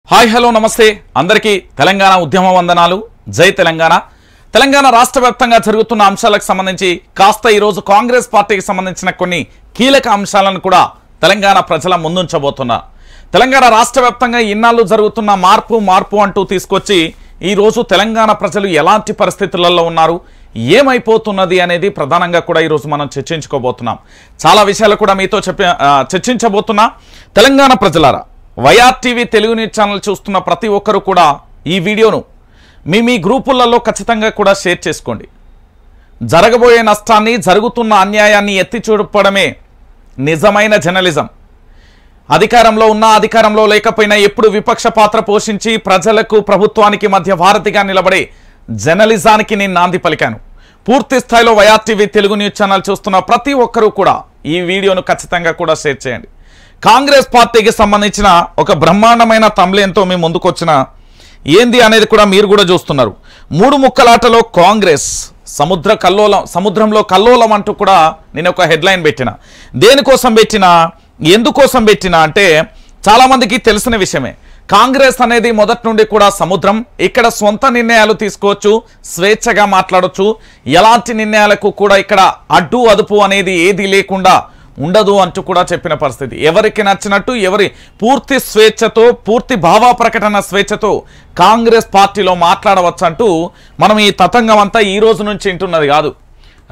Hi hello నమస్తే అందరికీ తెలంగాణ ఉద్యమ వందనాలు జై తెలంగాణ తెలంగాణ రాష్ట్ర వ్యాప్తంగా జరుగుతున్న అంశాలకు సంబంధించి కాస్త ఈ రోజు కాంగ్రెస్ పార్టీకి సంబంధించిన కొన్ని కీలక అంశాలను కూడా తెలంగాణ ప్రజల ముందుంచబోతున్నా తెలంగాణ రాష్ట్ర వ్యాప్తంగా ఇన్నాళ్ళు జరుగుతున్న మార్పు అంటూ తీసుకొచ్చి ఈ రోజు తెలంగాణ ప్రజలు ఎలాంటి పరిస్థితులలో ఉన్నారు ఏమైపోతున్నది అనేది ప్రధానంగా కూడా ఈ రోజు మనం చర్చించుకోబోతున్నాం చాలా విషయాలు కూడా మీతో చర్చించబోతున్నా తెలంగాణ ప్రజలారా వైఆర్టీవీ తెలుగు న్యూస్ ఛానల్ చూస్తున్న ప్రతి ఒక్కరు కూడా ఈ వీడియోను మీ గ్రూపులలో ఖచ్చితంగా కూడా షేర్ చేసుకోండి జరగబోయే నష్టాన్ని జరుగుతున్న అన్యాయాన్ని ఎత్తి చూపడమే నిజమైన జర్నలిజం అధికారంలో ఉన్నా అధికారంలో లేకపోయినా ఎప్పుడు విపక్ష పాత్ర పోషించి ప్రజలకు ప్రభుత్వానికి మధ్య వారధిగా నిలబడే జర్నలిజానికి నేను నాంది పలికాను పూర్తి స్థాయిలో వైఆర్టీవీ తెలుగు న్యూస్ ఛానల్ చూస్తున్న ప్రతి ఒక్కరూ కూడా ఈ వీడియోను ఖచ్చితంగా కూడా షేర్ చేయండి కాంగ్రెస్ పార్టీకి సంబంధించిన ఒక బ్రహ్మాండమైన తమ్లేన్తో మేము ముందుకొచ్చిన ఏంది అనేది కూడా మీరు కూడా చూస్తున్నారు మూడు ముక్కలాటలో కాంగ్రెస్ సముద్రంలో కల్లోలం అంటూ కూడా నేను ఒక హెడ్లైన్ పెట్టిన దేనికోసం పెట్టినా ఎందుకోసం పెట్టినా అంటే చాలామందికి తెలిసిన విషయమే కాంగ్రెస్ అనేది మొదటి నుండి కూడా సముద్రం ఇక్కడ సొంత నిర్ణయాలు తీసుకోవచ్చు స్వేచ్ఛగా మాట్లాడవచ్చు ఎలాంటి నిర్ణయాలకు కూడా ఇక్కడ అడ్డు అదుపు అనేది ఏది లేకుండా ఉండదు అంటూ కూడా చెప్పిన పరిస్థితి ఎవరికి నచ్చినట్టు ఎవరి పూర్తి స్వేచ్ఛతో పూర్తి భావ ప్రకటన స్వేచ్ఛతో కాంగ్రెస్ పార్టీలో మాట్లాడవచ్చు అంటూ మనం ఈ తతంగం అంతా ఈ రోజు నుంచి వింటున్నది కాదు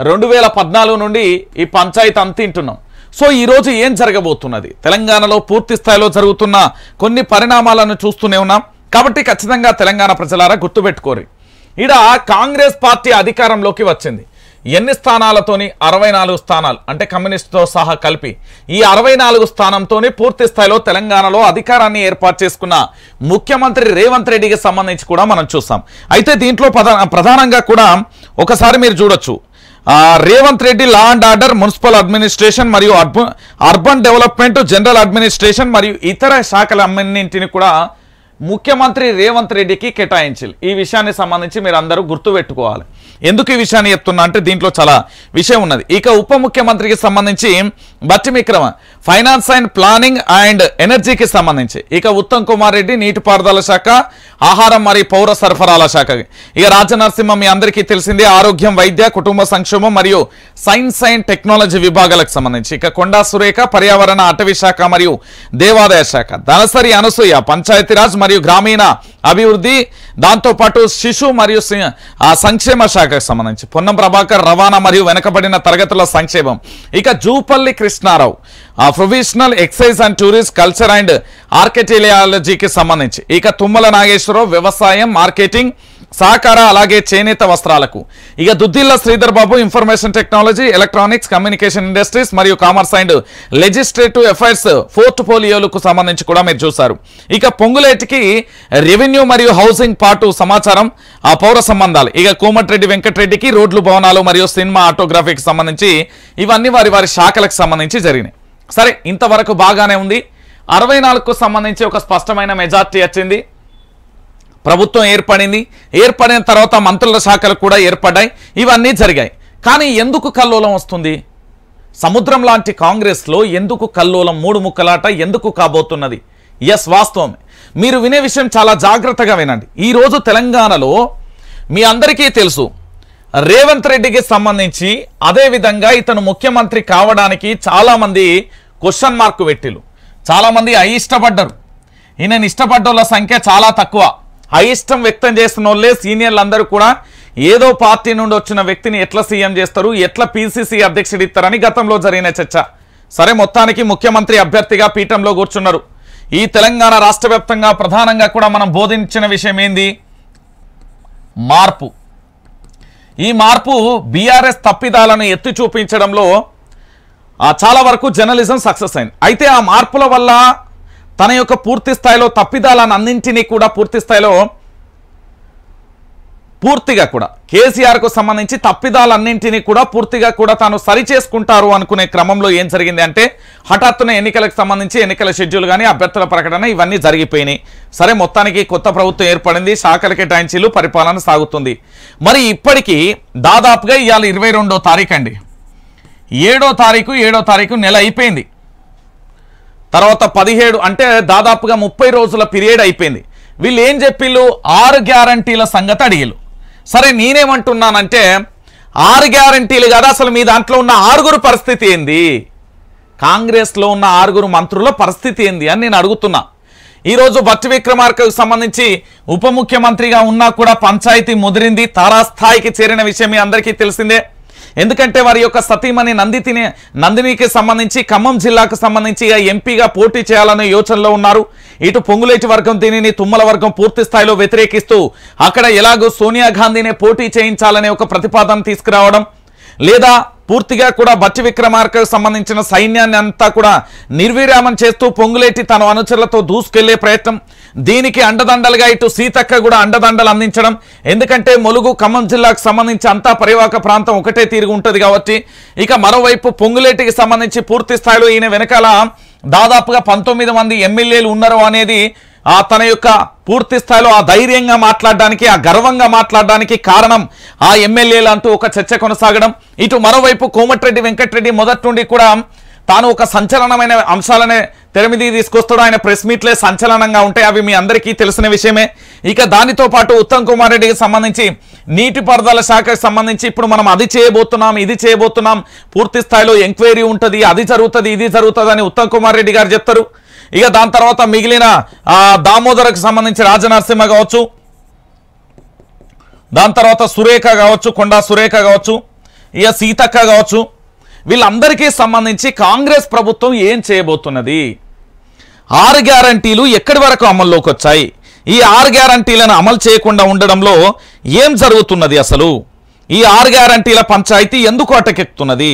2014 నుండి ఈ పంచాయతీ అంతా వింటున్నాం సో ఈరోజు ఏం జరగబోతున్నది తెలంగాణలో పూర్తి స్థాయిలో జరుగుతున్న కొన్ని పరిణామాలను చూస్తూనే ఉన్నాం కాబట్టి ఖచ్చితంగా తెలంగాణ ప్రజలారా గుర్తుపెట్టుకోరు ఈడ కాంగ్రెస్ పార్టీ అధికారంలోకి వచ్చింది ఎన్ని స్థానాలతోని 64 స్థానాలు అంటే కమ్యూనిస్టుతో సహా కలిపి ఈ 64 స్థానంతోని పూర్తి స్థాయిలో తెలంగాణలో అధికారాన్ని ఏర్పాటు చేసుకున్న ముఖ్యమంత్రి రేవంత్ రెడ్డికి సంబంధించి కూడా మనం చూస్తాం అయితే దీంట్లో ప్రధానంగా కూడా ఒకసారి మీరు చూడొచ్చు Revanth Reddy law and order municipal administration మరియు అర్బన్ డెవలప్మెంట్ జనరల్ అడ్మినిస్ట్రేషన్ మరియు ఇతర శాఖలన్నింటిని కూడా ముఖ్యమంత్రి రేవంత్ రెడ్డికి కేటాయించాలి ఈ విషయాన్ని సంబంధించి మీరు అందరూ గుర్తుపెట్టుకోవాలి ఎందుకు ఈ విషయాన్ని చెప్తున్నా అంటే దీంట్లో చాలా విషయం ఉన్నది ఇక ఉప ముఖ్యమంత్రికి సంబంధించి బట్టి విక్రమ ఫైనాన్స్ అండ్ ప్లానింగ్ అండ్ ఎనర్జీకి సంబంధించి ఇక ఉత్తమ్ కుమార్ రెడ్డి నీటిపారుదల శాఖ ఆహారం మరియు పౌర సరఫరాల శాఖ ఇక రాజనరసింహ మీ అందరికీ తెలిసిందే ఆరోగ్యం వైద్య కుటుంబ సంక్షేమం మరియు సైన్స్ అండ్ టెక్నాలజీ విభాగాలకు సంబంధించి ఇక కొండా సురేఖ పర్యావరణ అటవీ శాఖ మరియు దేవాదాయ శాఖ ధనసరి అనసూయ పంచాయతీరాజ్ మరియు గ్రామీణ అభివృద్ధి దాంతోపాటు శిశు మరియు సంక్షేమ శాఖకు సంబంధించి పొన్నం ప్రభాకర్ రవాణా మరియు వెనకబడిన తరగతుల సంక్షేమం ఇక Jupally Krishnarao professional excise and tourist culture and ఆర్కిటెక్చరాలజీకి సంబంధించి ఇక తుమ్మల నాగేశ్వరరావు వ్యవసాయం మార్కెటింగ్ సహకార అలాగే చేనేత వస్త్రాలకు ఇక Duddilla Sridhar Babu information technology electronics communication industries మరియు కామర్స్ అండ్ లెజిస్లేటివ్ అఫైర్స్ పోర్ట్ఫోలియోలకు సంబంధించి కూడా మీరు చూశారు ఇక పొంగులేటికి రెవెన్యూ మరియు హౌసింగ్ పాటు సమాచారం పౌర సంబంధాలు ఇక కోమటిరెడ్డి వెంకటరెడ్డికి రోడ్లు భవనాలు మరియు సినిమా ఆటోగ్రఫీకి సంబంధించి ఇవన్నీ వారి శాఖలకు సంబంధించి జరిగినాయి సరే ఇంతవరకు బాగానే ఉంది 64కు సంబంధించి ఒక స్పష్టమైన మెజార్టీ వచ్చింది ప్రభుత్వం ఏర్పడిన తర్వాత మంత్రుల శాఖలు కూడా ఏర్పడ్డాయి ఇవన్నీ జరిగాయి కానీ ఎందుకు కల్లోలం వస్తుంది సముద్రం లాంటి కాంగ్రెస్లో ఎందుకు కల్లోలం మూడు ముక్కలాట ఎందుకు కాబోతున్నది ఎస్ వాస్తవమే మీరు వినే విషయం చాలా జాగ్రత్తగా వినండి ఈరోజు తెలంగాణలో మీ అందరికీ తెలుసు రేవంత్ రెడ్డికి సంబంధించి అదేవిధంగా ఇతను ముఖ్యమంత్రి కావడానికి చాలామంది క్వశ్చన్ మార్క్ పెట్టిలు చాలామంది అయిష్టపడ్డారు ఈయనని ఇష్టపడ్డోళ్ళ సంఖ్య చాలా తక్కువ అయిష్టం వ్యక్తం చేస్తున్న వాళ్ళే సీనియర్లు అందరూ కూడా ఏదో పార్టీ నుండి వచ్చిన వ్యక్తిని ఎట్లా సీఎం చేస్తారు ఎట్లా పీసీసీ అధ్యక్షుడు ఇస్తారని గతంలో జరిగిన చర్చ సరే మొత్తానికి ముఖ్యమంత్రి అభ్యర్థిగా పీఠంలో కూర్చున్నారు ఈ తెలంగాణ రాష్ట్ర వ్యాప్తంగా ప్రధానంగా కూడా మనం బోధించిన విషయం ఏంది మార్పు ఈ మార్పు బీఆర్ఎస్ తప్పిదాలను ఎత్తి చూపించడంలో చాలా వరకు జర్నలిజం సక్సెస్ అయింది అయితే ఆ మార్పుల వల్ల తన యొక్క పూర్తి స్థాయిలో తప్పిదాలను అన్నింటినీ కూడా పూర్తిగా కూడా కేసీఆర్కు సంబంధించి తప్పిదాలన్నింటినీ కూడా పూర్తిగా కూడా తాను సరి చేసుకుంటారు అనుకునే క్రమంలో ఏం జరిగింది అంటే హఠాత్తున ఎన్నికలకు సంబంధించి ఎన్నికల షెడ్యూల్ కానీ అభ్యర్థుల ప్రకటన ఇవన్నీ జరిగిపోయినాయి సరే మొత్తానికి కొత్త ప్రభుత్వం ఏర్పడింది శాఖల కేటాయించీలు పరిపాలన సాగుతుంది మరి ఇప్పటికీ దాదాపుగా ఇవాళ 22వ తారీఖు అండి 7వ తారీఖు నెల అయిపోయింది తర్వాత 17 అంటే దాదాపుగా 30 రోజుల పీరియడ్ అయిపోయింది. వీళ్ళు ఏం చెప్పిళ్ళు 6 గ్యారంటీల సంగతి అడిగిళ్ళు. సరే నేనేమంటున్నానంటే 6 గ్యారంటీలు కదా, అసలు మీ దాంట్లో ఉన్న 6 పరిస్థితి ఏంది, కాంగ్రెస్లో ఉన్న 6 మంత్రుల పరిస్థితి ఏంది అని నేను అడుగుతున్నా. ఈరోజు భట్టి విక్రమార్కకు సంబంధించి ఉప ముఖ్యమంత్రిగా ఉన్నా కూడా పంచాయతీ ముదిరింది, తారాస్థాయికి చేరిన విషయం మీ అందరికీ తెలిసిందే. ఎందుకంటే వారి యొక్క సతీమణి నందినికి సంబంధించి ఖమ్మం జిల్లాకు సంబంధించి ఎంపీగా పోటీ చేయాలనే యోచనలో ఉన్నారు. ఇటు పొంగులేటి వర్గం దీనిని, తుమ్మల వర్గం పూర్తి స్థాయిలో వ్యతిరేకిస్తూ అక్కడ ఎలాగో సోనియా గాంధీనే పోటీ చేయించాలనే ఒక ప్రతిపాదన తీసుకురావడం, లేదా పూర్తిగా కూడా భట్టి విక్రమార్కకు సంబంధించిన సైన్యాన్ని అంతా కూడా నిర్వీర్యామం చేస్తూ పొంగులేటి తన అనుచరులతో దూసుకెళ్లే ప్రయత్నం, దీనికి అండదండలుగా ఇటు సీతక్క కూడా అండదండలు అందించడం. ఎందుకంటే ములుగు ఖమ్మం జిల్లాకు సంబంధించి అంతా పరివాహక ప్రాంతం ఒకటే తీరుగు ఉంటుంది కాబట్టి. ఇక మరోవైపు పొంగులేటికి సంబంధించి పూర్తి స్థాయిలో ఈయన వెనకాల దాదాపుగా 19 మంది ఎమ్మెల్యేలు ఉన్నారు అనేది తన యొక్క పూర్తి స్థాయిలో ఆ ధైర్యంగా మాట్లాడడానికి, ఆ గర్వంగా మాట్లాడడానికి కారణం ఆ ఎమ్మెల్యేలు అంటూ ఒక చర్చ కొనసాగడం. ఇటు మరోవైపు కోమటిరెడ్డి వెంకటరెడ్డి మొదటి నుండి కూడా తాను ఒక సంచలనమైన అంశాలనే తెర మీదకి తీసుకొస్తాడు. ఆయన ప్రెస్ మీట్లే సంచలనంగా ఉంటాయి, అవి మీ అందరికీ తెలిసిన విషయమే. ఇక దానితో పాటు ఉత్తమ్ కుమార్ రెడ్డికి సంబంధించి నీటిపారుదల శాఖకు సంబంధించి ఇప్పుడు మనం అది చేయబోతున్నాం, ఇది చేయబోతున్నాం, పూర్తి స్థాయిలో ఎంక్వైరీ ఉంటుంది, అది జరుగుతుంది, ఇది జరుగుతుంది అని ఉత్తమ్ కుమార్ రెడ్డి గారు చెప్తారు. ఇక దాని తర్వాత మిగిలిన దామోదరకు సంబంధించి రాజనరసింహ కావచ్చు, దాని తర్వాత సురేఖ కావచ్చు, కొండా సురేఖ కావచ్చు, ఇక సీతక్క కావచ్చు, వీళ్ళందరికీ సంబంధించి కాంగ్రెస్ ప్రభుత్వం ఏం చేయబోతున్నది, 6 గ్యారంటీలు ఎక్కడి వరకు అమల్లోకి వచ్చాయి, ఈ 6 గ్యారంటీలను అమలు చేయకుండా ఉండడంలో ఏం జరుగుతున్నది, అసలు ఈ 6 గ్యారంటీల పంచాయతీ ఎందుకు అటకెక్కుతున్నది,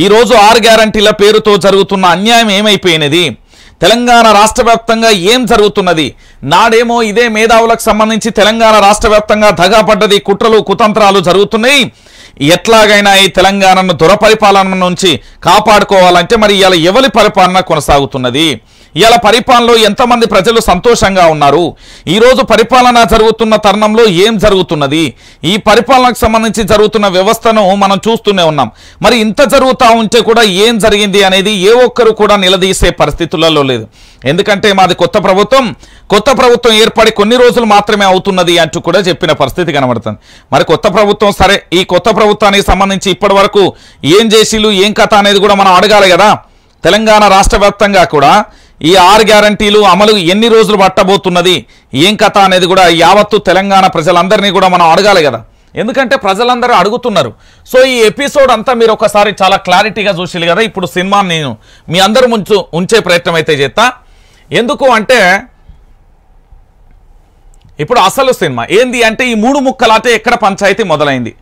ఈరోజు 6 గ్యారంటీల పేరుతో జరుగుతున్న అన్యాయం ఏమైపోయినది, తెలంగాణ రాష్ట్ర వ్యాప్తంగా ఏం జరుగుతున్నది, నాడేమో ఇదే మేధావులకు సంబంధించి తెలంగాణ రాష్ట్ర వ్యాప్తంగా దగాపడ్డది, కుట్రలు కుతంత్రాలు జరుగుతున్నాయి, ఎట్లాగైనా ఈ తెలంగాణను దురపరిపాలన నుంచి కాపాడుకోవాలంటే మరి ఇలా ఎవరి పరిపాలన కొనసాగుతున్నది, ఇలా పరిపాలనలో ఎంతమంది ప్రజలు సంతోషంగా ఉన్నారు, ఈరోజు పరిపాలన జరుగుతున్న తరుణంలో ఏం జరుగుతున్నది, ఈ పరిపాలనకు సంబంధించి జరుగుతున్న వ్యవస్థను మనం చూస్తూనే ఉన్నాం. మరి ఇంత జరుగుతూ ఉంటే కూడా ఏం జరిగింది అనేది ఏ ఒక్కరు కూడా నిలదీసే పరిస్థితులలో లేదు. ఎందుకంటే మాది కొత్త ప్రభుత్వం ఏర్పడి కొన్ని రోజులు మాత్రమే అవుతున్నది అంటూ కూడా చెప్పిన పరిస్థితి కనబడుతుంది. మరి కొత్త ప్రభుత్వం సరే, ఈ కొత్త ప్రభుత్వానికి సంబంధించి ఇప్పటి వరకు ఏం చేసిలు, ఏం కథ అనేది కూడా మనం అడగాలి కదా. తెలంగాణ రాష్ట్ర వ్యాప్తంగా కూడా ఈ 6 గ్యారంటీలు అమలు ఎన్ని రోజులు పట్టబోతున్నది, ఏం కథ అనేది కూడా యావత్తు తెలంగాణ ప్రజలందరినీ కూడా మనం అడగాలి కదా. ఎందుకంటే ప్రజలందరూ అడుగుతున్నారు. సో ఈ ఎపిసోడ్ అంతా మీరు ఒకసారి చాలా క్లారిటీగా చూసిరు కదా. ఇప్పుడు సినిమాని నేను మీ అందరూ ఉంచే ప్రయత్నం అయితే చేస్తా. ఎందుకు అంటే ఇప్పుడు అసలు సినిమా ఏంది అంటే ఈ 3 ముక్కలాటే ఎక్కడ పంచాయతీ మొదలైంది,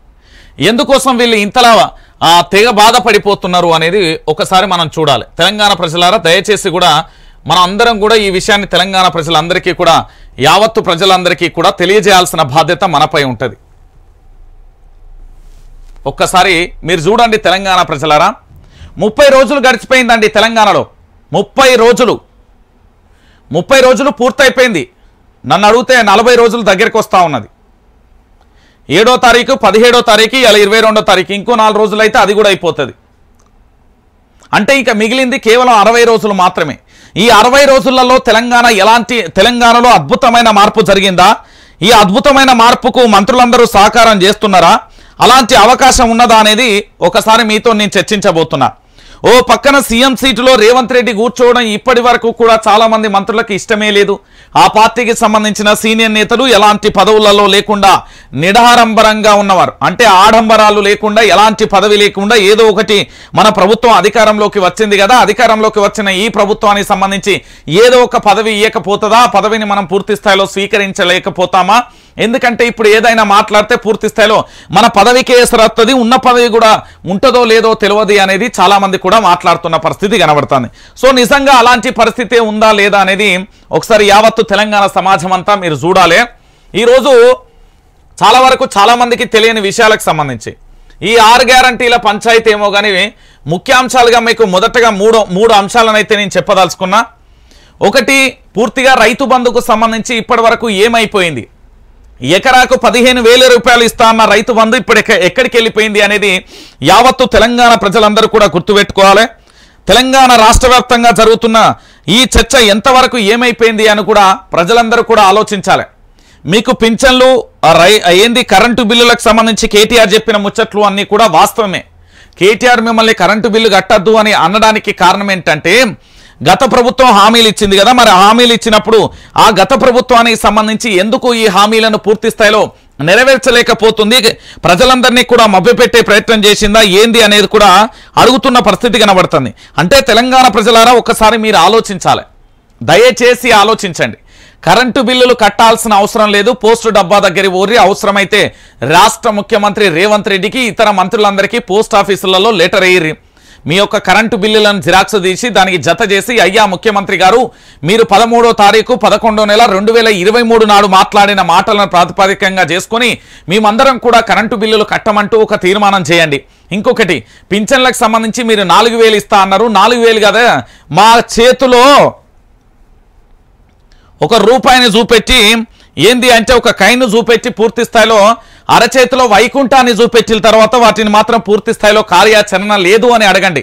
ఎందుకోసం వీళ్ళు ఇంతలా తెగ బాధపడిపోతున్నారు అనేది ఒకసారి మనం చూడాలి. తెలంగాణ ప్రజలారా దయచేసి కూడా మనం అందరం కూడా ఈ విషయాన్ని తెలంగాణ ప్రజలందరికీ కూడా, యావత్తు ప్రజలందరికీ కూడా తెలియజేయాల్సిన బాధ్యత మనపై ఉంటుంది. ఒక్కసారి మీరు చూడండి తెలంగాణ ప్రజలారా, 30 రోజులు గడిచిపోయిందండి తెలంగాణలో. 30 రోజులు పూర్తయిపోయింది. నన్ను అడిగితే 40 రోజులు దగ్గరికి వస్తూ ఉన్నది. 7వ తారీఖు, 17వ తారీఖు, ఇలా 22వ తారీఖు, ఇంకో 4 రోజులు అయితే అది కూడా అయిపోతుంది. అంటే ఇక మిగిలింది కేవలం 60 రోజులు మాత్రమే. ఈ 60 రోజులలో తెలంగాణలో అద్భుతమైన మార్పు జరిగిందా, ఈ అద్భుతమైన మార్పుకు మంత్రులందరూ సహకారం చేస్తున్నారా, అలాంటి అవకాశం ఉన్నదా అనేది ఒకసారి మీతో నేను చర్చించబోతున్నా. ఓ పక్కన సీఎం సీటులో రేవంత్ రెడ్డి కూర్చోవడం ఇప్పటి వరకు కూడా చాలా మంది మంత్రులకు ఇష్టమే లేదు. ఆ పార్టీకి సంబంధించిన సీనియర్ నేతలు ఎలాంటి పదవులలో లేకుండా నిడారంబరంగా ఉన్నవారు, అంటే ఆడంబరాలు లేకుండా, ఎలాంటి పదవి లేకుండా ఏదో ఒకటి మన ప్రభుత్వం అధికారంలోకి వచ్చింది కదా, అధికారంలోకి వచ్చిన ఈ ప్రభుత్వానికి సంబంధించి ఏదో ఒక పదవి ఇవ్వకపోతుందా, ఆ పదవిని మనం పూర్తి స్థాయిలో స్వీకరించలేకపోతామా, ఎందుకంటే ఇప్పుడు ఏదైనా మాట్లాడితే పూర్తి స్థాయిలో మన పదవికే ఎసరొస్తుంది, ఉన్న పదవి కూడా ఉంటుందో లేదో తెలియదు అనేది చాలా మంది కూడా మాట్లాడుతున్న పరిస్థితి కనబడుతుంది. సో నిజంగా అలాంటి పరిస్థితి ఉందా లేదా అనేది ఒకసారి యావత్తు తెలంగాణ సమాజం అంతా మీరు చూడాలి. ఈరోజు చాలా వరకు చాలా మందికి తెలియని విషయాలకు సంబంధించి ఈ 6 గ్యారంటీల పంచాయతీ ఏమో కానీ ముఖ్యాంశాలుగా మీకు మొదటగా మూడు అంశాలను అయితే నేను చెప్పదలుచుకున్నా. ఒకటి, పూర్తిగా రైతు బంధుకు సంబంధించి ఇప్పటి వరకు ఏమైపోయింది, ఎకరాకు 15,000 రూపాయలు ఇస్తా అన్న రైతు బంధు ఇప్పుడు ఎక్కడికి వెళ్ళిపోయింది అనేది యావత్తు తెలంగాణ ప్రజలందరూ కూడా గుర్తుపెట్టుకోవాలి. తెలంగాణ రాష్ట్ర వ్యాప్తంగా జరుగుతున్న ఈ చర్చ ఎంతవరకు ఏమైపోయింది అని కూడా ప్రజలందరూ కూడా ఆలోచించాలి. మీకు పింఛన్లు ఏంది కరెంటు బిల్లులకు సంబంధించి కేటీఆర్ చెప్పిన ముచ్చట్లు అన్నీ కూడా వాస్తవమే. కేటీఆర్ మిమ్మల్ని కరెంటు బిల్లు కట్టద్దు అని అనడానికి కారణం ఏంటంటే గత ప్రభుత్వం హామీలు ఇచ్చింది కదా, మరి హామీలు ఇచ్చినప్పుడు ఆ గత ప్రభుత్వానికి సంబంధించి ఎందుకు ఈ హామీలను పూర్తి స్థాయిలో నెరవేర్చలేకపోతుంది, ప్రజలందరినీ కూడా మభ్యపెట్టే ప్రయత్నం చేసిందా ఏంది అనేది కూడా అడుగుతున్న పరిస్థితి కనబడుతుంది. అంటే తెలంగాణ ప్రజలారా ఒక్కసారి మీరు ఆలోచించాలి, దయచేసి ఆలోచించండి. కరెంటు బిల్లులు కట్టాల్సిన అవసరం లేదు, పోస్టు డబ్బా దగ్గర ఊరి అవసరమైతే రాష్ట్ర ముఖ్యమంత్రి రేవంత్ రెడ్డికి ఇతర మంత్రులందరికీ పోస్ట్ ఆఫీసులలో లెటర్ వేయరి, మీ యొక్క కరెంటు బిల్లులను జిరాక్స్ తీసి దానికి జత చేసి అయ్యా ముఖ్యమంత్రి గారు మీరు 13వ తారీఖు 11వ నెల 2023 నాడు మాట్లాడిన మాటలను ప్రాతిపదికంగా చేసుకుని మేమందరం కూడా కరెంటు బిల్లులు కట్టమంటూ ఒక తీర్మానం చేయండి. ఇంకొకటి పింఛన్లకు సంబంధించి మీరు 4000 ఇస్తా అన్నారు, 4000 కదా మా చేతిలో ఒక రూపాయిని చూపెట్టి ఏంది అంటే ఒక కైను చూపెట్టి పూర్తి స్థాయిలో అరచేతిలో వైకుంఠాన్ని చూపెట్టిన తర్వాత వాటిని మాత్రం పూర్తి స్థాయిలో కార్యాచరణ లేదు అని అడగండి.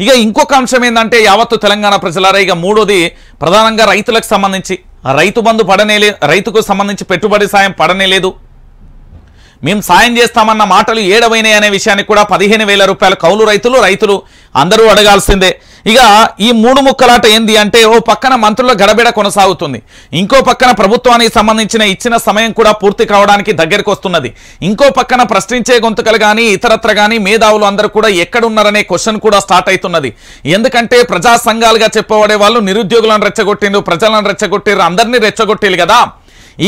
ఇక ఇంకొక అంశం ఏంటంటే యావత్తు తెలంగాణ ప్రజలారా, ఇక మూడోది ప్రధానంగా రైతులకు సంబంధించి రైతు బంధు రైతుకు సంబంధించి పెట్టుబడి సాయం పడనేలేదు. మేము సాయం చేస్తామన్న మాటలు ఏడవైనాయి అనే విషయానికి కూడా 15,000 రూపాయల కౌలు రైతులు అందరూ అడగాల్సిందే. ఇక ఈ మూడు ముక్కలాట ఏంది అంటే ఓ పక్కన మంత్రుల గడబిడ కొనసాగుతుంది, ఇంకో పక్కన ప్రభుత్వానికి సంబంధించిన ఇచ్చిన సమయం కూడా పూర్తి కావడానికి దగ్గరికి వస్తున్నది, ఇంకో పక్కన ప్రశ్నించే గొంతుకలు కానీ ఇతరత్ర కానీ మేధావులు అందరూ కూడా ఎక్కడున్నారనే క్వశ్చన్ కూడా స్టార్ట్ అవుతున్నది. ఎందుకంటే ప్రజా సంఘాలుగా చెప్పబడే వాళ్ళు నిరుద్యోగులను రెచ్చగొట్టిండ్రు, ప్రజలను రెచ్చగొట్టిర్రు, అందరినీ రెచ్చగొట్టిరు కదా.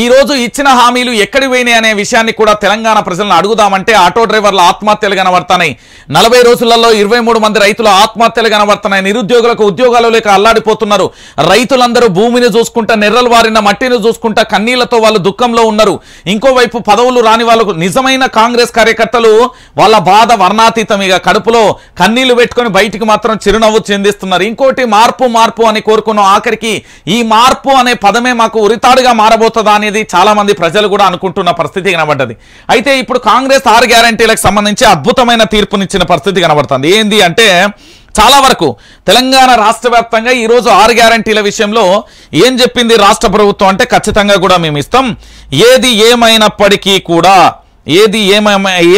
ఈ రోజు ఇచ్చిన హామీలు ఎక్కడి పోయినాయి అనే విషయాన్ని కూడా తెలంగాణ ప్రజలను అడుగుదామంటే ఆటో డ్రైవర్ల ఆత్మహత్యలు కనబడుతున్నాయి, 40 రోజులలో 23 మంది రైతుల ఆత్మహత్యలు కనబడుతున్నాయి, నిరుద్యోగులకు ఉద్యోగాలు లేక అల్లాడిపోతున్నారు, రైతులందరూ భూమిని చూసుకుంటా నెర్రలు వారిన మట్టిని చూసుకుంటా కన్నీళ్లతో వాళ్ళు దుఃఖంలో ఉన్నారు. ఇంకోవైపు పదవులు రాని వాళ్ళకు నిజమైన కాంగ్రెస్ కార్యకర్తలు వాళ్ళ బాధ వర్ణాతీతం, ఇక కడుపులో కన్నీళ్లు పెట్టుకొని బయటికి మాత్రం చిరునవ్వు చెందిస్తున్నారు. ఇంకోటి మార్పు అని కోరుకున్నాం, ఆఖరికి ఈ మార్పు అనే పదమే మాకు ఉరితాడుగా మారబోతుందా అనేది చాలా మంది ప్రజలు కూడా అనుకుంటున్న పరిస్థితి కనబడ్డది. అయితే ఇప్పుడు కాంగ్రెస్ 6 గ్యారంటీలకు సంబంధించి అద్భుతమైన తీర్పునిచ్చిన పరిస్థితి కనబడుతుంది. ఏంది అంటే చాలా వరకు తెలంగాణ రాష్ట్ర వ్యాప్తంగా ఈరోజు 6 గ్యారంటీల విషయంలో ఏం చెప్పింది రాష్ట్ర ప్రభుత్వం అంటే ఖచ్చితంగా కూడా మేము ఇస్తాం, ఏది